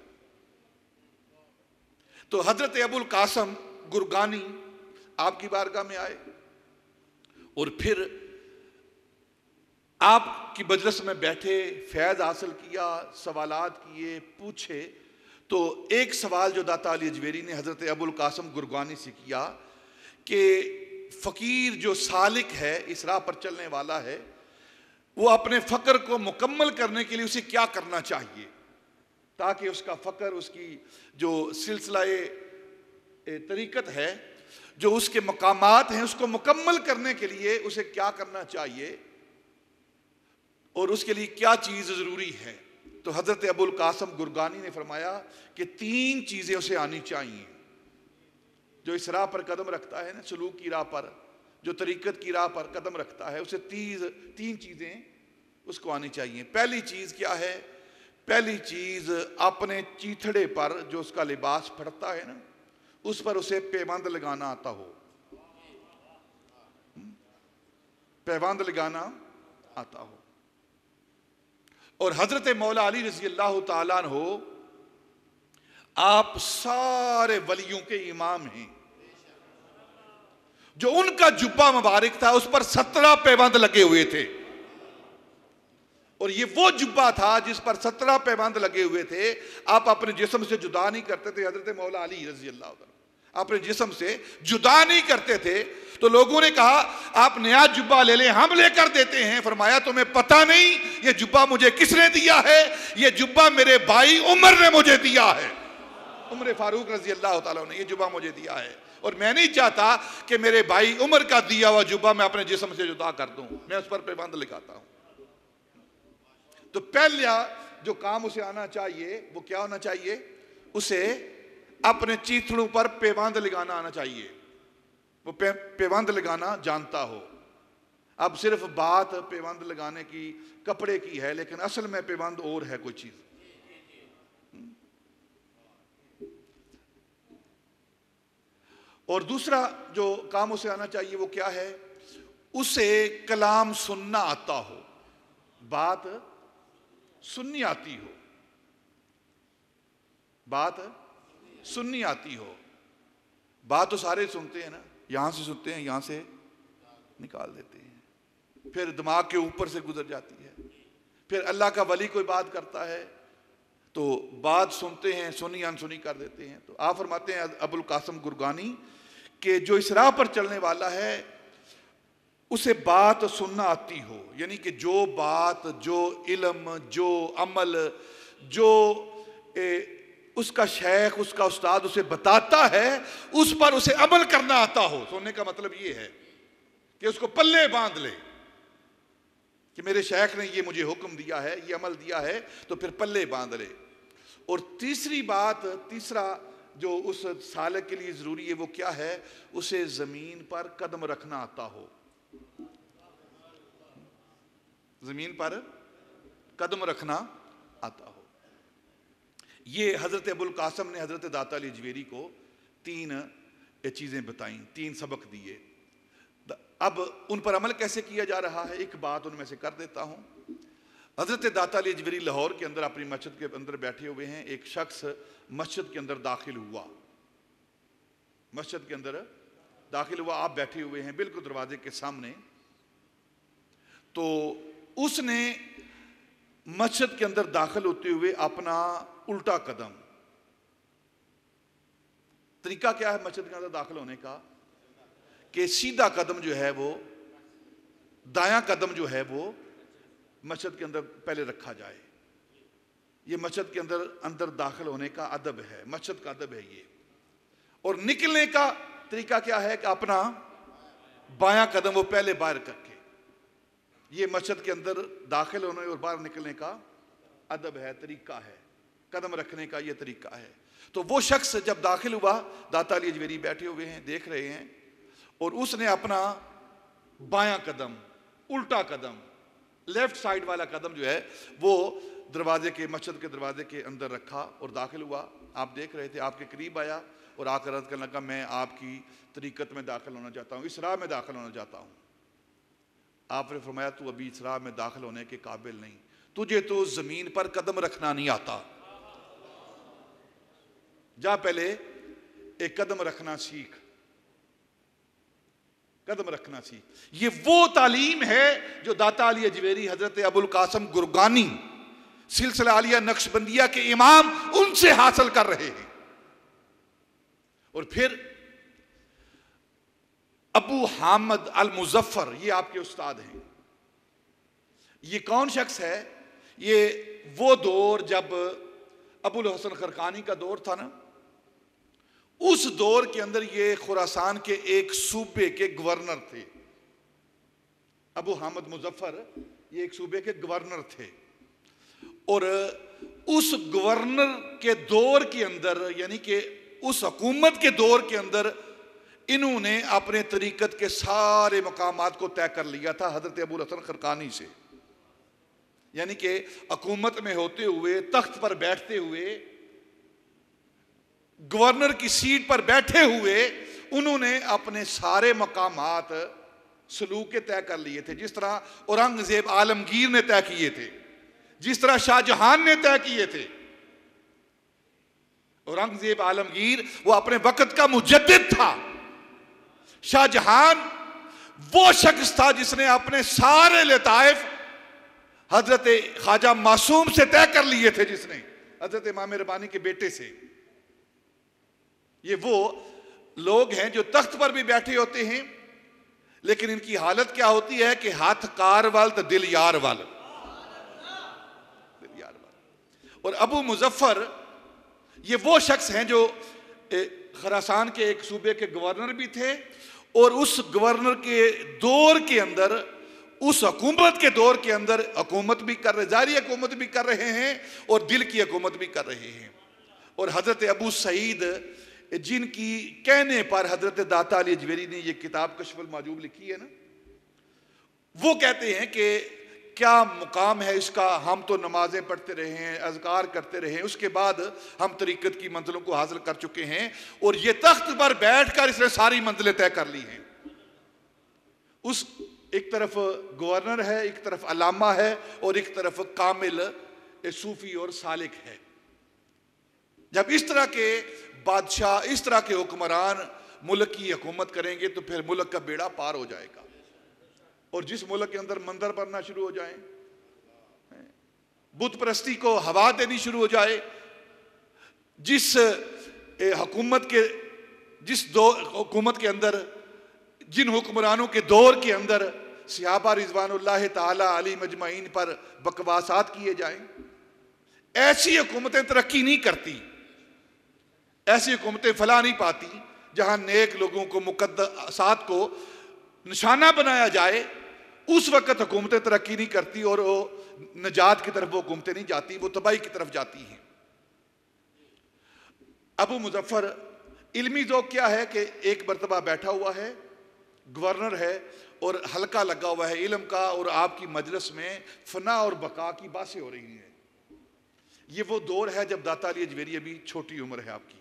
तो हजरत अबुल कासम गुरगानी आपकी बारगाह में आए और फिर आपकी मजलिस में बैठे, फैज़ हासिल किया, सवालात किए, पूछे। तो एक सवाल जो दाता अली अजमेरी ने हजरत अबुल कासम गुरगानी से किया कि फ़कीर जो सालिक है, इस राह पर चलने वाला है, वो अपने फ़क्र को मुकम्मल करने के लिए उसे क्या करना चाहिए ताकि उसका फ़क्र, उसकी जो सिलसिला तरीक़त है, जो उसके मकामात हैं, उसको मुकम्मल करने के लिए उसे क्या करना चाहिए और उसके लिए क्या चीज़ ज़रूरी है। तो हज़रत अबुल कासम गुरगानी ने फरमाया कि 3 चीज़ें उसे आनी चाहिए। जो इस राह पर कदम रखता है ना, सलूक की राह पर, जो तरीक़त की राह पर कदम रखता है, उसे 3 चीज़ें उसको आनी चाहिए। पहली चीज़ क्या है? पहली चीज़ अपने चीथड़े पर जो उसका लिबास फटता है ना, उस पर उसे पैबंद लगाना आता हो, पैबंद लगाना आता हो। और हजरत मौला अली रज़ी अल्लाह ताला अन्हु आप सारे वलियों के इमाम हैं। जो उनका जुब्बा मुबारक था उस पर 17 पैबंद लगे हुए थे, और ये वो जुब्बा था जिस पर 17 पैबंद लगे हुए थे। आप अपने जिस्म से जुदा नहीं करते थे। हजरत मौला अली रजी अल्लाह तआला अपने जिस्म से जुदा नहीं करते थे। तो लोगों ने कहा आप नया जुब्बा ले लें, हम लेकर देते हैं। फरमाया तुम्हें पता नहीं ये जुब्बा मुझे किसने दिया है? ये जुब्बा मेरे भाई उमर ने मुझे दिया है। उमर फारूक रजी अल्लाह तआला ने ये जुब्बा मुझे दिया है, और मैं नहीं चाहता कि मेरे भाई उमर का दिया हुआ जुब्बा मैं अपने जिस्म से जुदा कर दूं, मैं उस पर पैबंद लगाता हूं। तो पहला जो काम उसे आना चाहिए वो क्या होना चाहिए? उसे अपने चीथड़ों पर पैबंद लगाना आना चाहिए। वो पैबंद लगाना जानता हो। अब सिर्फ बात पैबंद लगाने की कपड़े की है, लेकिन असल में पैबंद और है कोई चीज। और दूसरा जो काम उसे आना चाहिए वो क्या है? उसे कलाम सुनना आता हो, बात सुननी आती हो, बात सुननी आती हो। बात तो सारे सुनते हैं ना, यहां से सुनते हैं, यहां से निकाल देते हैं, फिर दिमाग के ऊपर से गुजर जाती है। फिर अल्लाह का वली कोई बात करता है तो बात सुनते हैं, सुनी अनसुनी कर देते हैं। तो आप फरमाते हैं अबुल कासिम गुरगानी कि जो इस राह पर चलने वाला है उसे बात सुनना आती हो, यानी कि जो बात, जो इल्म, जो अमल, जो उसका शेख, उसका उस्ताद उसे बताता है, उस पर उसे अमल करना आता हो। सुनने का मतलब ये है कि उसको पल्ले बांध ले कि मेरे शेख ने ये मुझे हुक्म दिया है, ये अमल दिया है, तो फिर पल्ले बांध ले। और तीसरी बात, तीसरा जो उस सालक के लिए जरूरी है वो क्या है? उसे जमीन पर कदम रखना आता हो। जमीन पर कदम रखना आता हो। ये हजरत अबुल कासिम ने हजरत दाता अली अजवेरी को 3 चीजें बताई, 3 सबक दिए। अब उन पर अमल कैसे किया जा रहा है, एक बात उनमें से कर देता हूं। हजरत दाता अली अजवेरी लाहौर के अंदर अपनी मस्जिद के अंदर बैठे हुए हैं। एक शख्स मस्जिद के अंदर दाखिल हुआ, मस्जिद के अंदर दाखिल हुआ, आप बैठे हुए हैं बिल्कुल दरवाजे के सामने। तो उसने मस्जिद के अंदर दाखिल होते हुए अपना उल्टा कदम, तरीका क्या है मस्जिद के अंदर दाखिल होने का? कि सीधा कदम जो है वो, दायां कदम जो है वो मस्जिद के अंदर पहले रखा जाए। ये मस्जिद के अंदर दाखिल होने का अदब है, मस्जिद का अदब है ये। और निकलने का तरीका क्या है? कि अपना बायां कदम वो पहले बाहर करके, ये मस्जिद के अंदर दाखिल होने और बाहर निकलने का अदब है, तरीका है, कदम रखने का ये तरीका है। तो वो शख्स जब दाखिल हुआ, दाता अली अजवेरी बैठे हुए हैं, देख रहे हैं, और उसने अपना बायां कदम, उल्टा कदम, लेफ्ट साइड वाला कदम जो है वो दरवाजे के, मस्जिद के दरवाजे के अंदर रखा और दाखिल हुआ। आप देख रहे थे, आपके करीब आया और आकर अर्ज करने लगा, मैं आपकी तरीकत में दाखिल होना चाहता हूँ, इस राह में दाखिल होना चाहता हूँ। आपने फरमाया तू अभी इस राह में दाखिल होने के काबिल नहीं, तुझे तो जमीन पर कदम रखना नहीं आता, जा पहले एक कदम रखना सीख, कदम रखना सीख। ये वो तालीम है जो दाता अली अजवेरी, हजरत अबुल कासिम गुरगानी, सिलसिला आलिया नक्शबंदिया के इमाम उनसे हासिल कर रहे हैं। और फिर अबू हामिद अल मुजफ्फर, ये आपके उस्ताद हैं। ये कौन शख्स है? ये वो दौर जब अबुल हसन खरकानी का दौर था ना, उस दौर के अंदर ये खुरासान के एक सूबे के गवर्नर थे। अबू हामिद मुजफ्फर ये एक सूबे के गवर्नर थे, और उस गवर्नर के दौर के अंदर, यानी कि उस हुकूमत के दौर के अंदर, इन्होंने अपने तरीकत के सारे मकामात को तय कर लिया था हजरत अबुल हसन खरकानी से। यानी कि हुकूमत में होते हुए, तख्त पर बैठते हुए, गवर्नर की सीट पर बैठे हुए, उन्होंने अपने सारे मकामात सलूक के तय कर लिए थे। जिस तरह औरंगजेब आलमगीर ने तय किए थे, जिस तरह शाहजहां ने तय किए थे। औरंगजेब आलमगीर वो अपने वक्त का मुजद्दिद था। शाहजहां वो शख्स था जिसने अपने सारे लताइफ हजरत ख्वाजा मासूम से तय कर लिए थे, जिसने हजरत इमाम रबानी के बेटे से। ये वो लोग हैं जो तख्त पर भी बैठे होते हैं, लेकिन इनकी हालत क्या होती है कि हाथ कार वाल तो दिल यार वाल, दिल यार वाल। और अबू मुजफ्फर ये वो शख्स हैं जो खरासान के एक सूबे के गवर्नर भी थे, और उस गवर्नर के दौर के अंदर, उस हुकूमत के दौर के अंदर हुकूमत भी कर रहे, जारी हुकूमत भी कर रहे हैं और दिल की हुकूमत भी कर रहे हैं। और हजरत अबू सईद, जिनकी कहने पर हजरत दाता अली अजवेरी ने ये किताब कश्फुल माजूब लिखी है ना, वो कहते हैं कि क्या मुकाम है इसका, हम तो नमाजें पढ़ते रहे हैं, अज़कार करते रहे हैं, उसके बाद हम तरीक़त की मंजिलों को हासिल कर चुके हैं, और ये तख्त पर बैठकर इसने सारी मंजिलें तय कर ली हैं। उस एक तरफ गवर्नर है, एक तरफ अलामा है, और एक तरफ कामिल सूफी और सालिक है। जब इस तरह के बादशाह, इस तरह के हुक्मरान मुल्क की हुकूमत करेंगे तो फिर मुल्क का बेड़ा पार हो जाएगा। और जिस मुल्क के अंदर मंदिर बनना शुरू हो जाए, बुत परस्ती को हवा देनी शुरू हो जाए, जिस हुकूमत के, जिस हुकूमत के अंदर, जिन हुक्मरानों के दौर के अंदर सहाबा रिजवानुल्लाह ताला अली मजमाइन पर बकवासात किए जाएं, ऐसी हुकूमतें तरक्की नहीं करती, ऐसी हुकूमतें फला नहीं पाती जहां नेक लोगों को, मुकद्दसात को निशाना बनाया जाए। उस वक्त हुकूमतें तरक्की नहीं करती और वो नजात की तरफ वो हुकूमतें नहीं जाती, वो तबाही की तरफ जाती हैं। अबू मुजफ्फर इल्मी ज़ौक़ क्या है कि एक मरतबा बैठा हुआ है, गवर्नर है, और हल्का लगा हुआ है इल्म का, और आपकी मजलिस में फना और बका की बातें हो रही हैं। ये वो दौर है जब दाता अली अजवेरी अभी छोटी उम्र है, आपकी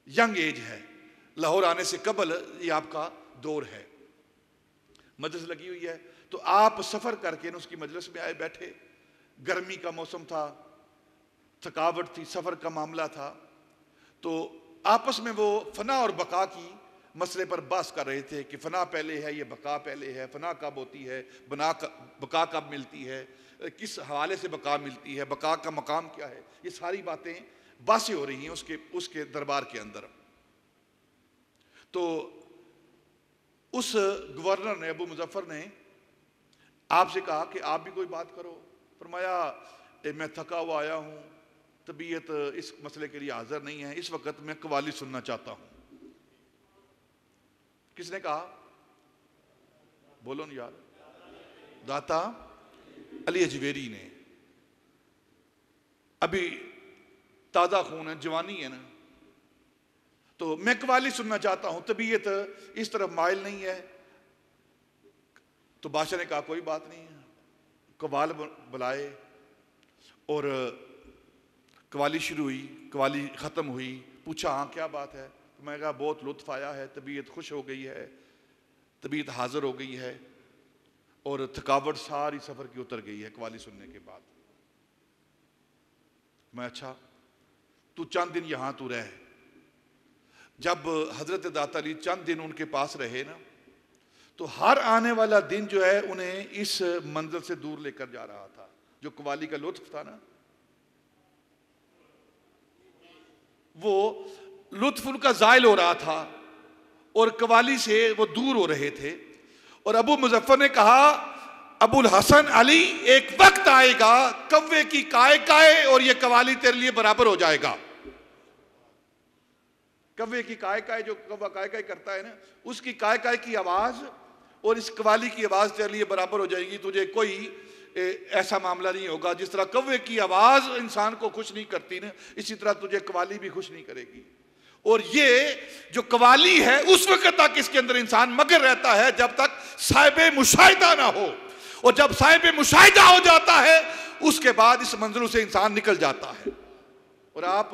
यंग एज है, लाहौर आने से कबल ये आपका दौर है। मजलिस लगी हुई है, तो आप सफ़र करके उसकी मजलिस में आए, बैठे, गर्मी का मौसम था, थकावट थी, सफ़र का मामला था, तो आपस में वो फना और बका की मसले पर बात कर रहे थे कि फना पहले है, ये बका पहले है, फना कब होती है, बका कब मिलती है, किस हवाले से बका मिलती है, बका का मकाम क्या है, ये सारी बातें हो रही हैं उसके दरबार के अंदर। तो उस गवर्नर ने, अबू मुजफ्फर ने आपसे कहा कि आप भी कोई बात करो। फरमाया मैं थका हुआ आया हूँ, तबीयत इस मसले के लिए हाजिर नहीं है, इस वक्त मैं कवाली सुनना चाहता हूँ। किसने कहा? बोलो न यार, दाता अली अजवेरी ने। अभी ताज़ा खून है, जवानी है ना, तो मैं कवाली सुनना चाहता हूं, तबीयत इस तरफ माइल नहीं है। तो बादशाह ने कहा कोई बात नहीं है, कवाल बुलाए और कवाली शुरू हुई, कवाली ख़त्म हुई। पूछा हाँ क्या बात है? तो मैं कहा बहुत लुत्फ़ आया है, तबीयत खुश हो गई है, तबीयत हाजिर हो गई है, और थकावट सारी सफ़र की उतर गई है कवाली सुनने के बाद। मैं अच्छा तू चंद दिन यहाँ तू रह। जब हजरत दाता अली चंद दिन उनके पास रहे ना, तो हर आने वाला दिन जो है उन्हें इस मंजिल से दूर लेकर जा रहा था। जो कवाली का लुत्फ था ना, वो लुत्फ उनका ज़ायल हो रहा था और कवाली से वो दूर हो रहे थे। और अबू मुजफ्फर ने कहा अबुल हसन अली, एक वक्त आएगा कव्वे की काय काय और ये कवाली तेरे लिए बराबर हो जाएगा। कव्वे की काय काय, जो कव्वा काय काय करता है ना, उसकी काय काय की आवाज और इस कवाली की आवाज तेरे लिए बराबर हो जाएगी। तुझे कोई ऐसा मामला नहीं होगा, जिस तरह कव्वे की आवाज इंसान को खुश नहीं करती ना, इसी तरह तुझे कवाली भी खुश नहीं करेगी। और ये जो कवाली है उस वक्त तक इसके अंदर इंसान मगर रहता है जब तक साहिब मुशाहिदा ना हो, और जब साहिब मुशाहिदा हो जाता है उसके बाद इस मंजिल से इंसान निकल जाता है। और आप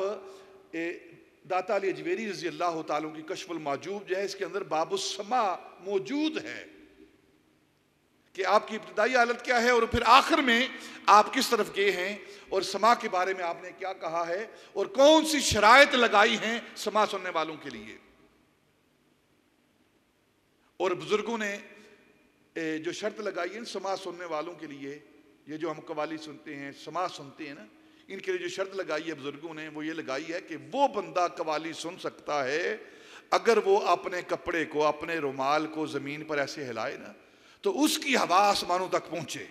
दाता अली अजवेरी रज़ी अल्लाह ताला की कश्फुल माजूब जो है, इसके अंदर बाबुस समा मौजूद है कि आपकी इब्तदाई हालत क्या है और फिर आखिर में आप किस तरफ गए हैं और समा के बारे में आपने क्या कहा है और कौन सी शराइत लगाई हैं समा सुनने वालों के लिए। और बुजुर्गों ने जो शर्त लगाई है समा सुनने वालों के लिए, ये जो हम कवाली सुनते हैं, समा सुनते हैं ना, इनके लिए जो शर्त लगाई है बुजुर्गों ने वो ये लगाई है कि वो बंदा कवाली सुन सकता है अगर वो अपने कपड़े को, अपने रुमाल को जमीन पर ऐसे हिलाए ना तो उसकी हवा आसमानों तक पहुंचे।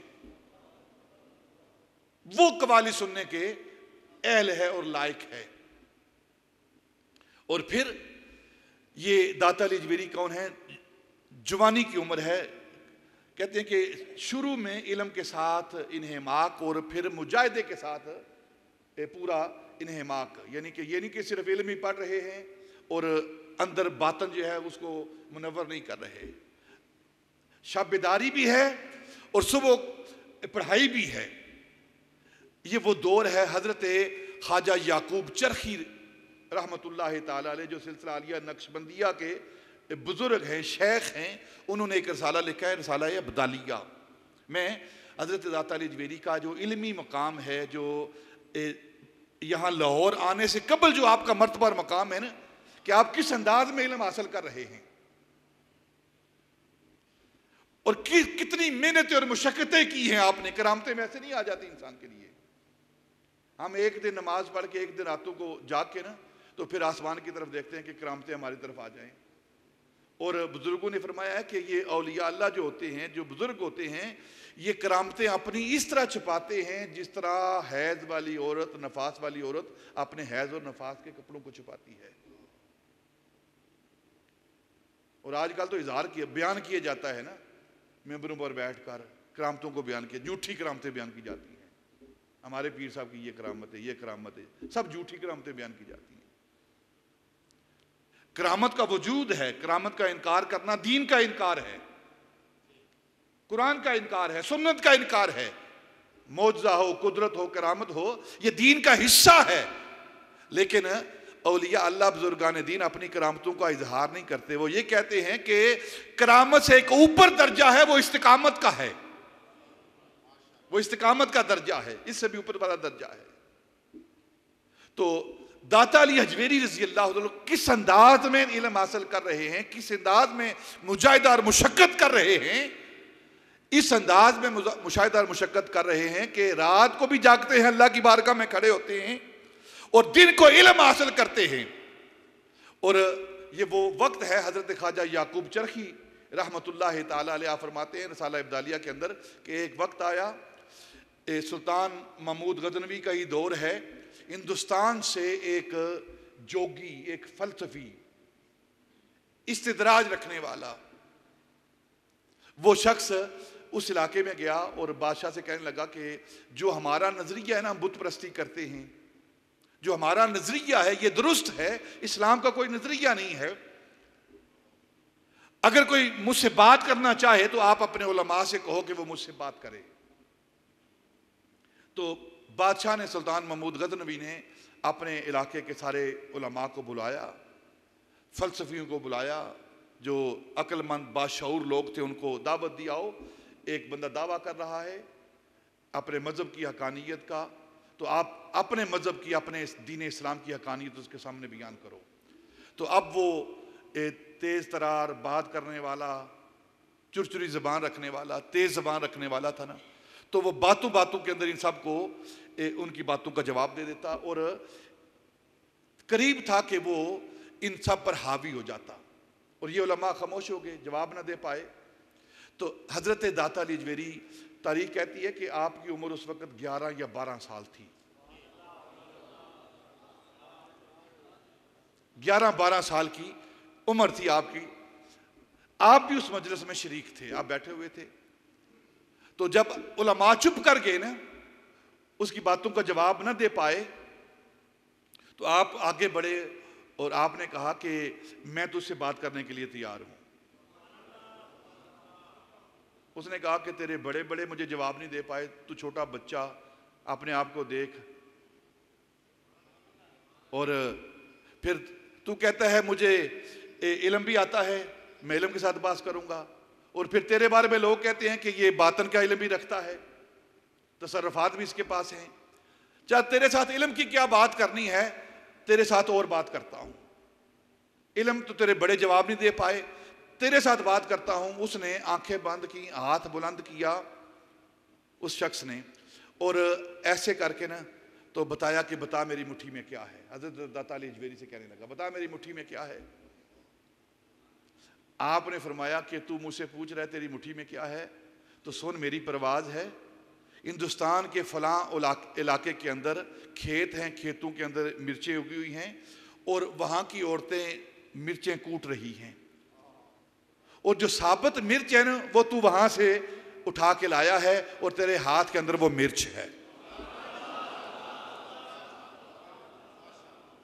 वो कवाली सुनने के अहल है और लायक है। और फिर ये दाता अली अजमेरी कौन है? जवानी की उम्र है। कहते हैं कि शुरू में इल्म के साथ इन्हेमाक और फिर मुजाहिदे के साथ पूरा इन्हेमाक, यानी कि ये नहीं कि सिर्फ इल्म ही पढ़ रहे हैं और अंदर बातन जो है उसको मुनव्वर नहीं कर रहे। शाबेदारी भी है और सुबह पढ़ाई भी है। ये वो दौर है हजरत ख्वाजा याकूब चरखी रहमतुल्लाह ताला अलैह, जो सिलसिला आलिया नक्शबंदिया के बुजुर्ग हैं, शेख हैं। उन्होंने एक रसाला लिखा है, रसाला अब्दालिया में हजरत दाता अली अजमेरी का जो इल्मी मकाम है, जो यहाँ लाहौर आने से कबल जो आपका मर्तबा और मकाम है ना, कि आप किस अंदाज में इल्म हासिल कर रहे हैं और कितनी मेहनतें और मुशक्कतें की हैं आपने। करामतें वैसे नहीं आ जाती इंसान के लिए। हम एक दिन नमाज पढ़ के एक दिन रातों को जाग के ना तो फिर आसमान की तरफ देखते हैं कि करामतें हमारी तरफ आ जाएं। और बुजुर्गों ने फरमाया है कि ये औलिया अल्लाह जो होते हैं, जो बुजुर्ग होते हैं, ये करामतें अपनी इस तरह छुपाते हैं जिस तरह हैज वाली औरत, नफास वाली औरत अपने हैज और नफास के कपड़ों को छुपाती है। और आजकल तो इजहार किया, बयान किया जाता है ना, मेंबरों पर बैठकर करामतों को बयान किया, झूठी करामतें बयान की जाती हैं। हमारे पीर साहब की ये करामत है, ये करामत है, सब झूठी करामतें बयान की जाती हैं। करामत का वजूद है, करामत का इनकार करना दीन का इनकार है, कुरान का इनकार है, सुन्नत का इनकार है। मौजज़ा हो, कुदरत हो, करामत हो, ये दीन का हिस्सा है। लेकिन औलिया अल्लाह बुजुर्गान दीन अपनी करामतों का इजहार नहीं करते। वो ये कहते हैं कि करामत से एक ऊपर दर्जा है, वो इस्तिकामत का है, वो इस्तिकामत का दर्जा है, इससे भी ऊपर वाला दर्जा है। तो दाता अली अजमेरी रज़ी अल्लाह अन्हु किस अंदाज में इल्म हासिल कर रहे हैं, किस अंदाज में मुजाहिदा और मुशक्कत कर रहे हैं, इस अंदाज में मुशाहिदा और मुशक्कत कर रहे हैं कि रात को भी जागते हैं, अल्लाह की बारगाह में खड़े होते हैं और दिन को इल्म हासिल करते हैं। और ये वो वक्त है, हजरत ख्वाजा याकूब चरखी रहमतुल्लाह ताला अलैह फरमाते हैं रसाला अब्दालिया के अंदर कि एक वक्त आया, सुल्तान महमूद गजनवी का ही दौर है, हिंदुस्तान से एक जोगी, एक फलसफी, इस्तिदराज रखने वाला वो शख्स उस इलाके में गया और बादशाह से कहने लगा कि जो हमारा नजरिया है ना, हम बुत परस्ती करते हैं, जो हमारा नजरिया है ये दुरुस्त है, इस्लाम का कोई नजरिया नहीं है। अगर कोई मुझसे बात करना चाहे तो आप अपने उलमा से कहो कि वो मुझसे बात करे। तो बादशाह ने, सुल्तान महमूद गजनवी ने अपने इलाके के सारे उलमा को बुलाया, फलसफियों को बुलाया, जो अक्लमंद बाशऊर लोग थे उनको दावत दी, आओ एक बंदा दावा कर रहा है अपने मज़हब की हकानियत का, तो आप अपने मज़हब की, अपने दीन इस्लाम की हकानियत उसके सामने बयान करो। तो अब वो तेज़ तरार बात करने वाला, चुरचुरी ज़बान रखने वाला, तेज़ ज़बान रखने वाला था ना, तो वो बातों बातों के अंदर इन सब को उनकी बातों का जवाब दे देता और करीब था कि वो इन सब पर हावी हो जाता। और ये उलमा खामोश हो गए, जवाब ना दे पाए। तो हजरत दाता अली अजमेरी, तारीख कहती है कि आपकी उम्र उस वक्त 11 या 12 साल थी। 11-12 साल की उम्र थी आपकी। आप भी उस मजलिस में शरीक थे, आप बैठे हुए थे। तो जब उलमा चुप कर गए ना, उसकी बातों का जवाब ना दे पाए, तो आप आगे बढ़े और आपने कहा कि मैं तुझसे बात करने के लिए तैयार हूं। उसने कहा कि तेरे बड़े बड़े मुझे जवाब नहीं दे पाए, तू छोटा बच्चा, अपने आप को देख, और फिर तू कहता है मुझे इल्म भी आता है, मैं इल्म के साथ बात करूंगा, और फिर तेरे बारे में लोग कहते हैं कि ये बातन का इल्म भी रखता है, तसर्रुफात भी इसके पास हैं। चाहे तेरे साथ इल्म की क्या बात करनी है, तेरे साथ और बात करता हूं। इल्म तो तेरे बड़े जवाब नहीं दे पाए, तेरे साथ बात करता हूं। उसने आंखें बंद की, हाथ बुलंद किया उस शख्स ने, और ऐसे करके ना तो बताया कि बता मेरी मुट्ठी में क्या है। हजरत दाता अली अजमेरी से कहने लगा, बता मेरी मुट्ठी में क्या है। आपने फरमाया कि तू मुझसे पूछ रहा है तेरी मुट्ठी में क्या है, तो सुन मेरी परवाज़ है। हिंदुस्तान के फलां इलाके के अंदर खेत हैं, खेतों के अंदर मिर्चें उगी हुई हैं और वहाँ की औरतें मिर्चें कूट रही हैं, और जो साबित मिर्च है ना वो तू वहाँ से उठा के लाया है और तेरे हाथ के अंदर वो मिर्च है।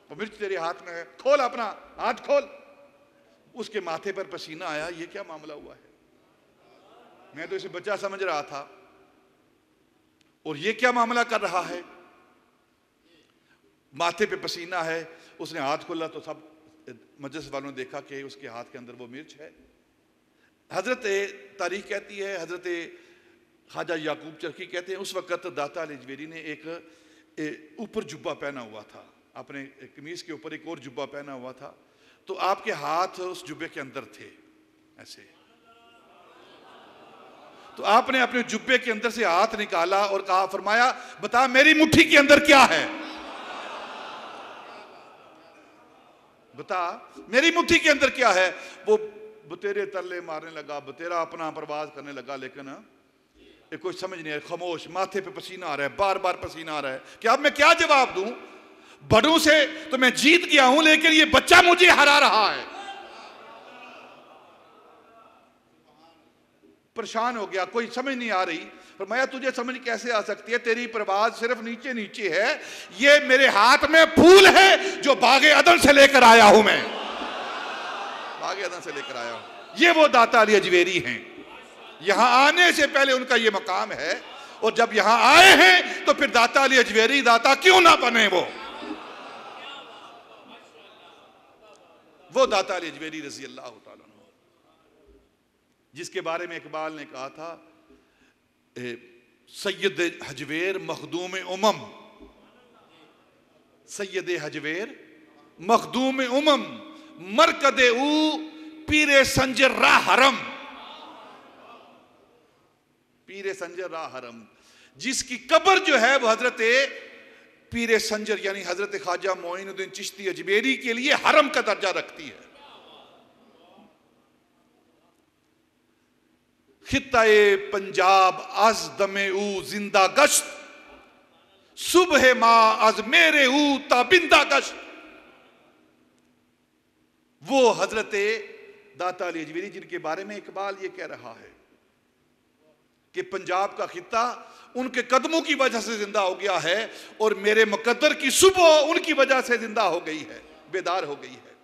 वो मिर्च तेरे हाथ में है, खोल अपना हाथ खोल। उसके माथे पर पसीना आया, ये क्या मामला हुआ है। मैं तो इसे बच्चा समझ रहा था और ये क्या मामला कर रहा है। माथे पे पसीना है, उसने हाथ खोला तो सब मजलिस वालों ने देखा कि उसके हाथ के अंदर वो मिर्च है। हजरत तारीख कहती है, हजरत ख्वाजा याकूब चरखी कहते हैं, उस वक़्त दाता अली अजमेरी ने एक ऊपर जुब्बा पहना हुआ था, अपने कमीज़ के ऊपर एक और जुब्बा पहना हुआ था, तो आपके हाथ उस जुब्बे के अंदर थे ऐसे। तो आपने अपने जुब्बे के अंदर से हाथ निकाला और कहा, फरमाया बता मेरी मुट्ठी के अंदर क्या है, बता मेरी मुट्ठी के अंदर क्या है। वो बतेरे तरले मारने लगा, बतेरा अपना प्रवास करने लगा, लेकिन ये कोई समझ नहीं है, खामोश, माथे पे पसीना आ रहा है, बार बार पसीना आ रहा है कि अब मैं क्या जवाब दूं। बड़ों से तो मैं जीत गया हूं, लेकिन ये बच्चा मुझे हरा रहा है। परेशान हो गया, कोई समझ नहीं आ रही। फरमाया तुझे समझ कैसे आ सकती है, तेरी परवाज सिर्फ नीचे नीचे है, ये मेरे हाथ में फूल है जो बागे अदन से लेकर आया हूं, मैं बागे अदन से लेकर आया हूं। ये वो दाता अली अजमेरी हैं। यहां आने से पहले उनका ये मकाम है, और जब यहां आए हैं तो फिर दाता अली अजमेरी दाता क्यों ना बने। वो दाता अली अजमेरी रजी अल्लाह तआला अन्हु, जिसके बारे में इकबाल ने कहा था, सैयद हजवेर मखदूम उमम, सैयद हजवेर मखदूम उमम, मरकदे ऊ पीरे संजर रा हरम, पीरे संजर रा हरम, जिसकी कब्र जो है वो हजरत पीरे संजर यानी हजरत ख्वाजा मोइनुद्दीन चिश्ती अजमेरी के लिए हरम का दर्जा रखती है। खित्ताए पंजाब आज दमे ऊ जिंदा गश्त, सुबह माँ आज मेरे ऊ ताबिंदा गश्त। वो हजरत दाता अली अजमेरी जिनके बारे में इकबाल ये कह रहा है कि पंजाब का खित्ता उनके कदमों की वजह से जिंदा हो गया है, और मेरे मुकद्दर की सुबह उनकी वजह से जिंदा हो गई है, बेदार हो गई है।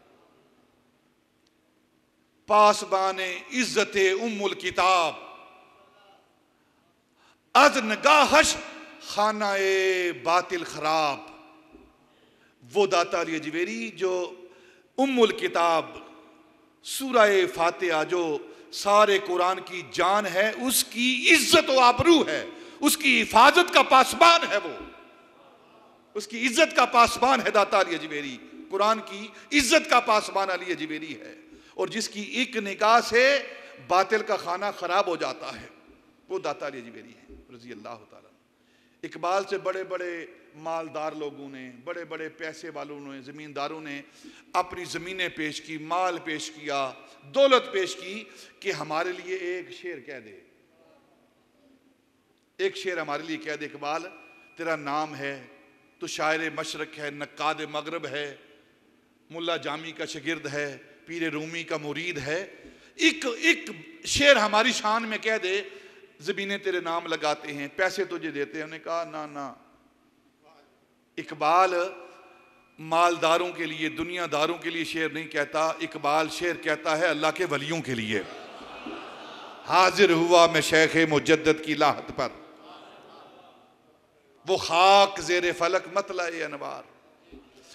पासबाने इज्जते उम्मुल किताब, अज नगाहश खानाए बातिल खराब। वो दाता अली अजमेरी जो उम्मुल किताब, सूरह फातिहा जो सारे कुरान की जान है, उसकी इज्जत व आबरू है, उसकी हिफाजत का पासबान है, वो उसकी इज्जत का पासबान है दाता अली अजमेरी। कुरान की इज्जत का पासबान अली अजमेरी है, और जिसकी एक निगाह से बातिल का खाना खराब हो जाता है, वो दाता अली अजमेरी है रजी अल्लाह तआला। इकबाल से बड़े बड़े मालदार लोगों ने, बड़े बड़े पैसे वालों ने, ज़मींदारों ने अपनी ज़मीनें पेश की, माल पेश किया, दौलत पेश की कि हमारे लिए एक शेर कह दे, एक शेर हमारे लिए कह दे। इकबाल तेरा नाम है, तो शायर मशरक है, नक्काद मगरब है, मुल्ला जामी का शागिर्द है, पीर रूमी का मुरीद है, एक शेर हमारी शान में कह दे, ज़मीनें तेरे नाम लगाते हैं, पैसे तुझे देते हैं। उन्होंने कहा ना ना, इकबाल मालदारों के लिए, दुनियादारों के लिए शेर नहीं कहता, इकबाल शेर कहता है अल्लाह के वलियों के लिए। हाजिर हुआ मैं शेख मुजद्दद की लाहत पर, वो खाक जेरे फलक मतलाए अनवार,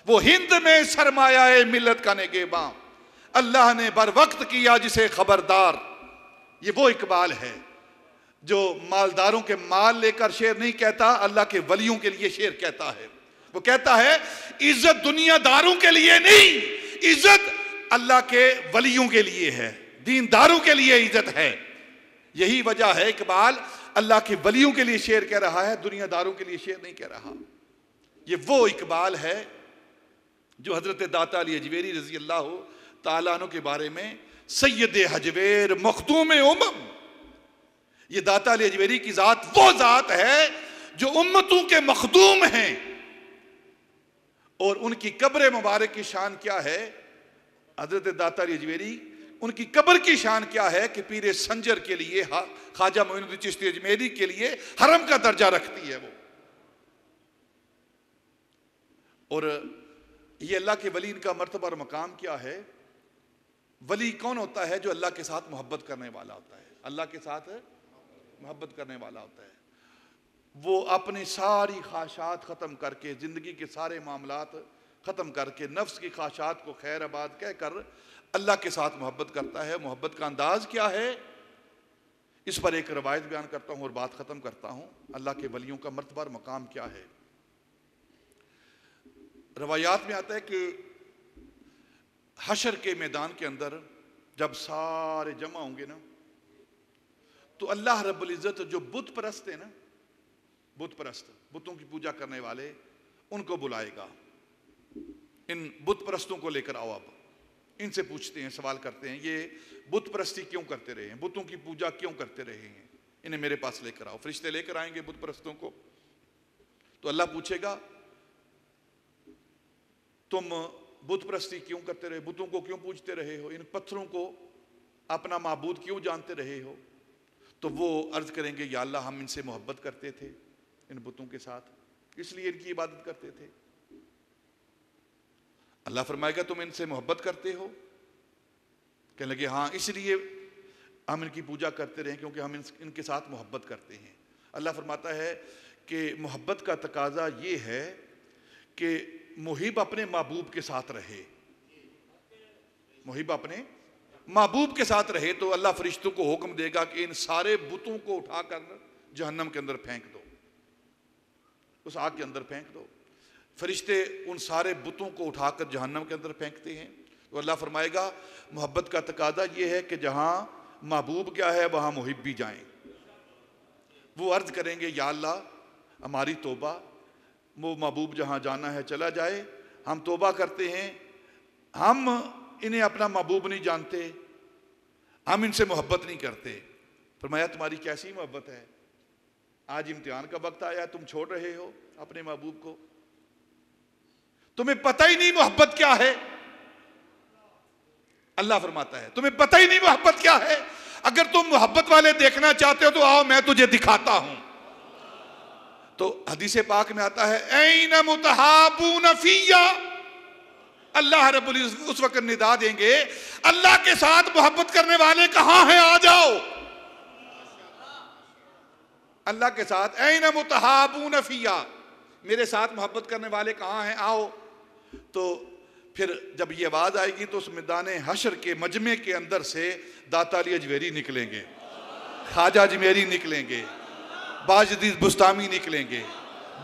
वो हिंद में सरमाया मिल्लत का नेगेबां, अल्लाह ने बर वक्त किया जिसे खबरदार, ये वो इकबाल है जो मालदारों के माल लेकर शेर नहीं कहता, अल्लाह के वलियों के लिए शेर कहता है। वो कहता है इज्जत दुनियादारों के लिए नहीं, इज्जत अल्लाह के वलियों के लिए है, दीनदारों के लिए इज्जत है। यही वजह है इकबाल अल्लाह के वलियों के लिए शेर कह रहा है, दुनियादारों के लिए शेर नहीं कह रहा। ये वो इकबाल है जो हजरत दाता अली अजवेरी रजी अल्लाह ताला अन्हु के बारे में सैयद हजवेर मखदूम उम्म, ये दाता अली अजवेरी की जात वो जात है जो उम्मतों के मखदूम हैं। और उनकी कब्र मुबारक की शान क्या है? हजरत दाता अली अजवेरी, उनकी कब्र की शान क्या है कि पीर संजर के लिए, ख्वाजा मोइनुद्दीन चिश्ती अजमेरी के लिए हरम का दर्जा रखती है वो। और ये अल्लाह के वली इनका मर्तबा और मकाम क्या है? वली कौन होता है? जो अल्लाह के साथ मोहब्बत करने वाला होता है, अल्लाह के साथ मोहब्बत करने वाला होता है। वो अपनी सारी ख्वाहिशात ख़त्म करके, ज़िंदगी के सारे मामलात ख़त्म करके, नफ्स की ख्वाहिशात को खैर आबाद कहकर अल्लाह के साथ मोहब्बत करता है। मोहब्बत का अंदाज़ क्या है? इस पर एक रवायत बयान करता हूँ और बात ख़त्म करता हूँ। अल्लाह के वलियों का मर्तबा और मकाम क्या है? रवायात में आता है कि हशर के मैदान के अंदर जब सारे जमा होंगे ना, तो अल्लाह रब्बुल इज़्ज़त जो बुत परस्त है ना, बुत परस्त, बुतों की पूजा करने वाले, उनको बुलाएगा। इन बुत परस्तों को लेकर आओ। अब इनसे पूछते हैं, सवाल करते हैं, ये बुत परस्ती क्यों करते रहे हैं, बुतों की पूजा क्यों करते रहे हैं, इन्हें मेरे पास लेकर आओ। फरिश्ते लेकर आएंगे बुत परस्तों को। तो अल्लाह पूछेगा तुम बुत परस्ती क्यों करते रहे, बुतों को क्यों पूजते रहे हो, इन पत्थरों को अपना माबूद क्यों जानते रहे हो? तो वो अर्ज करेंगे या अल्लाह हम इनसे मोहब्बत करते थे, इन बुतों के साथ, इसलिए इनकी इबादत करते थे। अल्लाह फरमाएगा तुम इनसे मोहब्बत करते हो? कहने लगे हाँ, इसलिए हम इनकी पूजा करते रहे क्योंकि हम इनके साथ मोहब्बत करते हैं। अल्लाह फरमाता है कि मोहब्बत का तकाजा ये है कि मुहिब अपने महबूब के साथ रहे, मुहिब अपने महबूब के साथ रहे। तो अल्लाह फरिश्तों को हुक्म देगा कि इन सारे बुतों को उठाकर जहन्नम के अंदर फेंक दो, उस आग के अंदर फेंक दो। फरिश्ते उन सारे बुतों को उठाकर जहन्नम के अंदर फेंकते हैं। तो अल्लाह फरमाएगा मोहब्बत का तकादा यह है कि जहां महबूब क्या है वहां मुहिब भी जाएं। वो अर्ज करेंगे या अल्लाह हमारी तौबा, वो महबूब जहां जाना है चला जाए, हम तौबा करते हैं, हम इन्हें अपना महबूब नहीं जानते, हम इनसे मोहब्बत नहीं करते। फरमाया तुम्हारी कैसी मोहब्बत है? आज इम्तिहान का वक्त आया, तुम छोड़ रहे हो अपने महबूब को, तुम्हें पता ही नहीं मोहब्बत क्या है। अल्लाह फरमाता है तुम्हें पता ही नहीं मोहब्बत क्या है। अगर तुम मोहब्बत वाले देखना चाहते हो तो आओ मैं तुझे दिखाता हूं। तो हदीस पाक में आता है ऐन मुतहाबून फिया, अल्लाह रब्बुल इज्जत उस वक्त निदा देंगे अल्लाह के साथ मोहब्बत करने वाले कहां हैं, आ जाओ अल्लाह के साथ। ऐन मुतहाबून फिया, मेरे साथ मोहब्बत करने वाले कहां हैं, आओ। तो फिर जब ये आवाज आएगी तो उस मैदान हशर के मजमे के अंदर से दाता अली अजमेरी निकलेंगे, ख्वाजा अजमेरी निकलेंगे, बाजुद्दीन बुस्तामी निकलेंगे,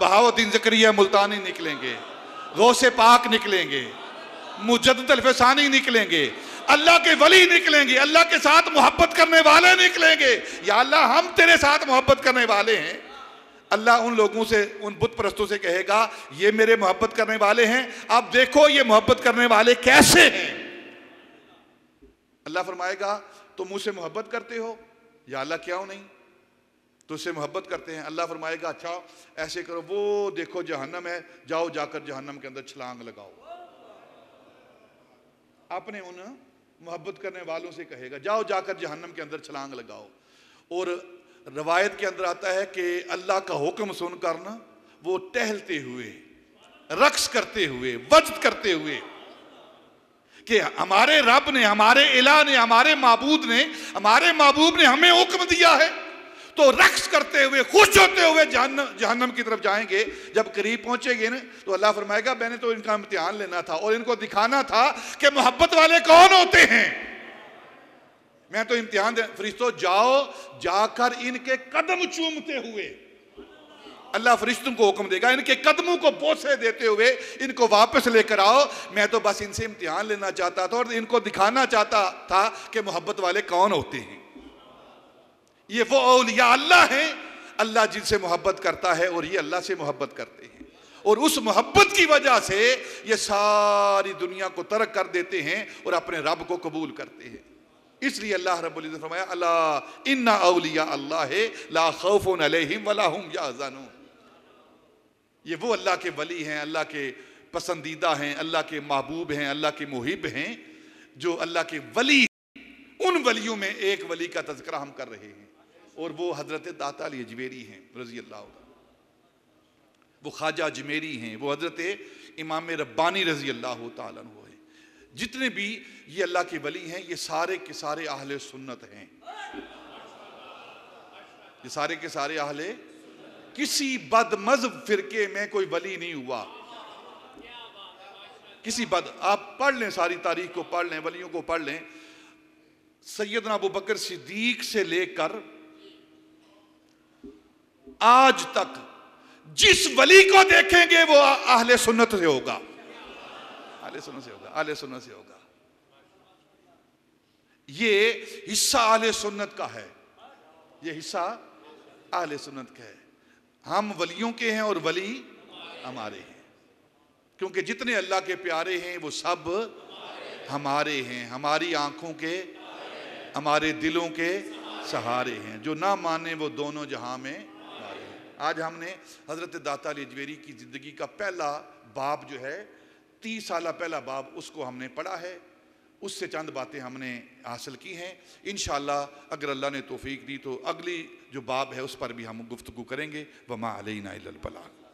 बहाउद्दीन ज़करिया मुल्तानी निकलेंगे, गौसे पाक निकलेंगे, मुजद्दिद अल-फसानी निकलेंगे, अल्लाह के वली निकलेंगे, अल्लाह के साथ मोहब्बत करने वाले निकलेंगे। या अल्लाह हम तेरे साथ मोहब्बत करने वाले हैं। अल्लाह उन लोगों से, उन बुत परस्तों से कहेगा ये मेरे मोहब्बत करने वाले हैं, अब देखो ये मोहब्बत करने वाले कैसे हैं। अल्लाह फरमाएगा तुम मुझसे मोहब्बत करते हो? या अल्लाह क्यों नहीं, तुझसे मोहब्बत करते हैं। अल्लाह फरमाएगा अच्छा ऐसे करो, वो देखो जहन्नम है, जाओ जाकर जहन्नम के अंदर छलांग लगाओ। अपने उन मोहब्बत करने वालों से कहेगा जाओ जाकर जहन्नम के अंदर छलांग लगाओ। और रवायत के अंदर आता है कि अल्लाह का हुक्म सुनकर ना वो टहलते हुए, रक्स करते हुए, वज्द करते हुए कि हमारे रब ने, हमारे इलाह ने, हमारे महबूब ने हमें हुक्म दिया है, तो रक्स करते हुए, खुश होते हुए जहन्नम की तरफ जाएंगे। जब करीब पहुंचेंगे ना तो अल्लाह फरमाएगा मैंने तो इनका इम्तिहान लेना था और इनको दिखाना था कि मोहब्बत वाले कौन होते हैं। मैं तो इम्तिहान दे, फरिश्तों जाओ, जाकर इनके कदम चूमते हुए, अल्लाह फरिश्तों को हुक्म देगा, इनके कदमों को बोसे देते हुए इनको वापस लेकर आओ। मैं तो बस इनसे इम्तिहान लेना चाहता था और इनको दिखाना चाहता था कि मोहब्बत वाले कौन होते हैं। ये वो औलिया अल्लाह हैं, अल्लाह जिनसे मोहब्बत करता है और ये अल्लाह से मोहब्बत करते हैं, और उस मोहब्बत की वजह से ये सारी दुनिया को तर्क कर देते हैं और अपने रब को कबूल करते हैं। इसलिए अल्लाह रब्बुल इज्जत ने फरमाया, अला इन्ना औलिया अल्लाह ला खौफुन अलैहिम वला हुम यहज़नून। ये वो अल्लाह के वली हैं, अल्लाह के पसंदीदा हैं, अल्लाह के महबूब हैं, अल्लाह के मुहिब हैं, जो अल्लाह के वली। उन वलियों में एक वली का तज़किरा हम कर रहे हैं और वो हजरत दाता अली अजमेरी हैं रज़ी अल्लाह, वो ख्वाजा अजमेरी हैं, वो हजरत इमाम रब्बानी रज़ी अल्लाह तआला अन्हु हैं। जितने भी ये अल्लाह के वली हैं ये सारे के सारे अहले सुन्नत हैं, ये सारे के सारे अहले, किसी बदमज़हब फिरके में कोई वली नहीं हुआ। किसी बद, आप पढ़ लें, सारी तारीख को पढ़ लें, वलियों को पढ़ लें, सैयदना अबू बकर सिद्दीक से लेकर आज तक जिस वली को देखेंगे वो अहले सुन्नत से होगा, अहले सुन्नत से होगा, अहले सुन्नत से होगा। ये हिस्सा अहले सुन्नत का है, ये हिस्सा अहले सुन्नत का है। हम वलियों के हैं और वली हमारे हैं, क्योंकि जितने अल्लाह के प्यारे हैं वो सब हमारे हैं, हमारी आंखों के, हमारे दिलों के सहारे हैं। जो ना माने वो दोनों जहां में मारे हैं। आज हमने हजरत दाता अली अजमेरी की ज़िंदगी का पहला बाब जो है, 30 साल पहला बाब, उसको हमने पढ़ा है, उससे चंद बातें हमने हासिल की हैं। इंशाअल्लाह अगर अल्लाह ने तौफीक दी तो अगली जो बाब है उस पर भी हम गुफ्तगू करेंगे। वमा अलैना इल्लल बलाग।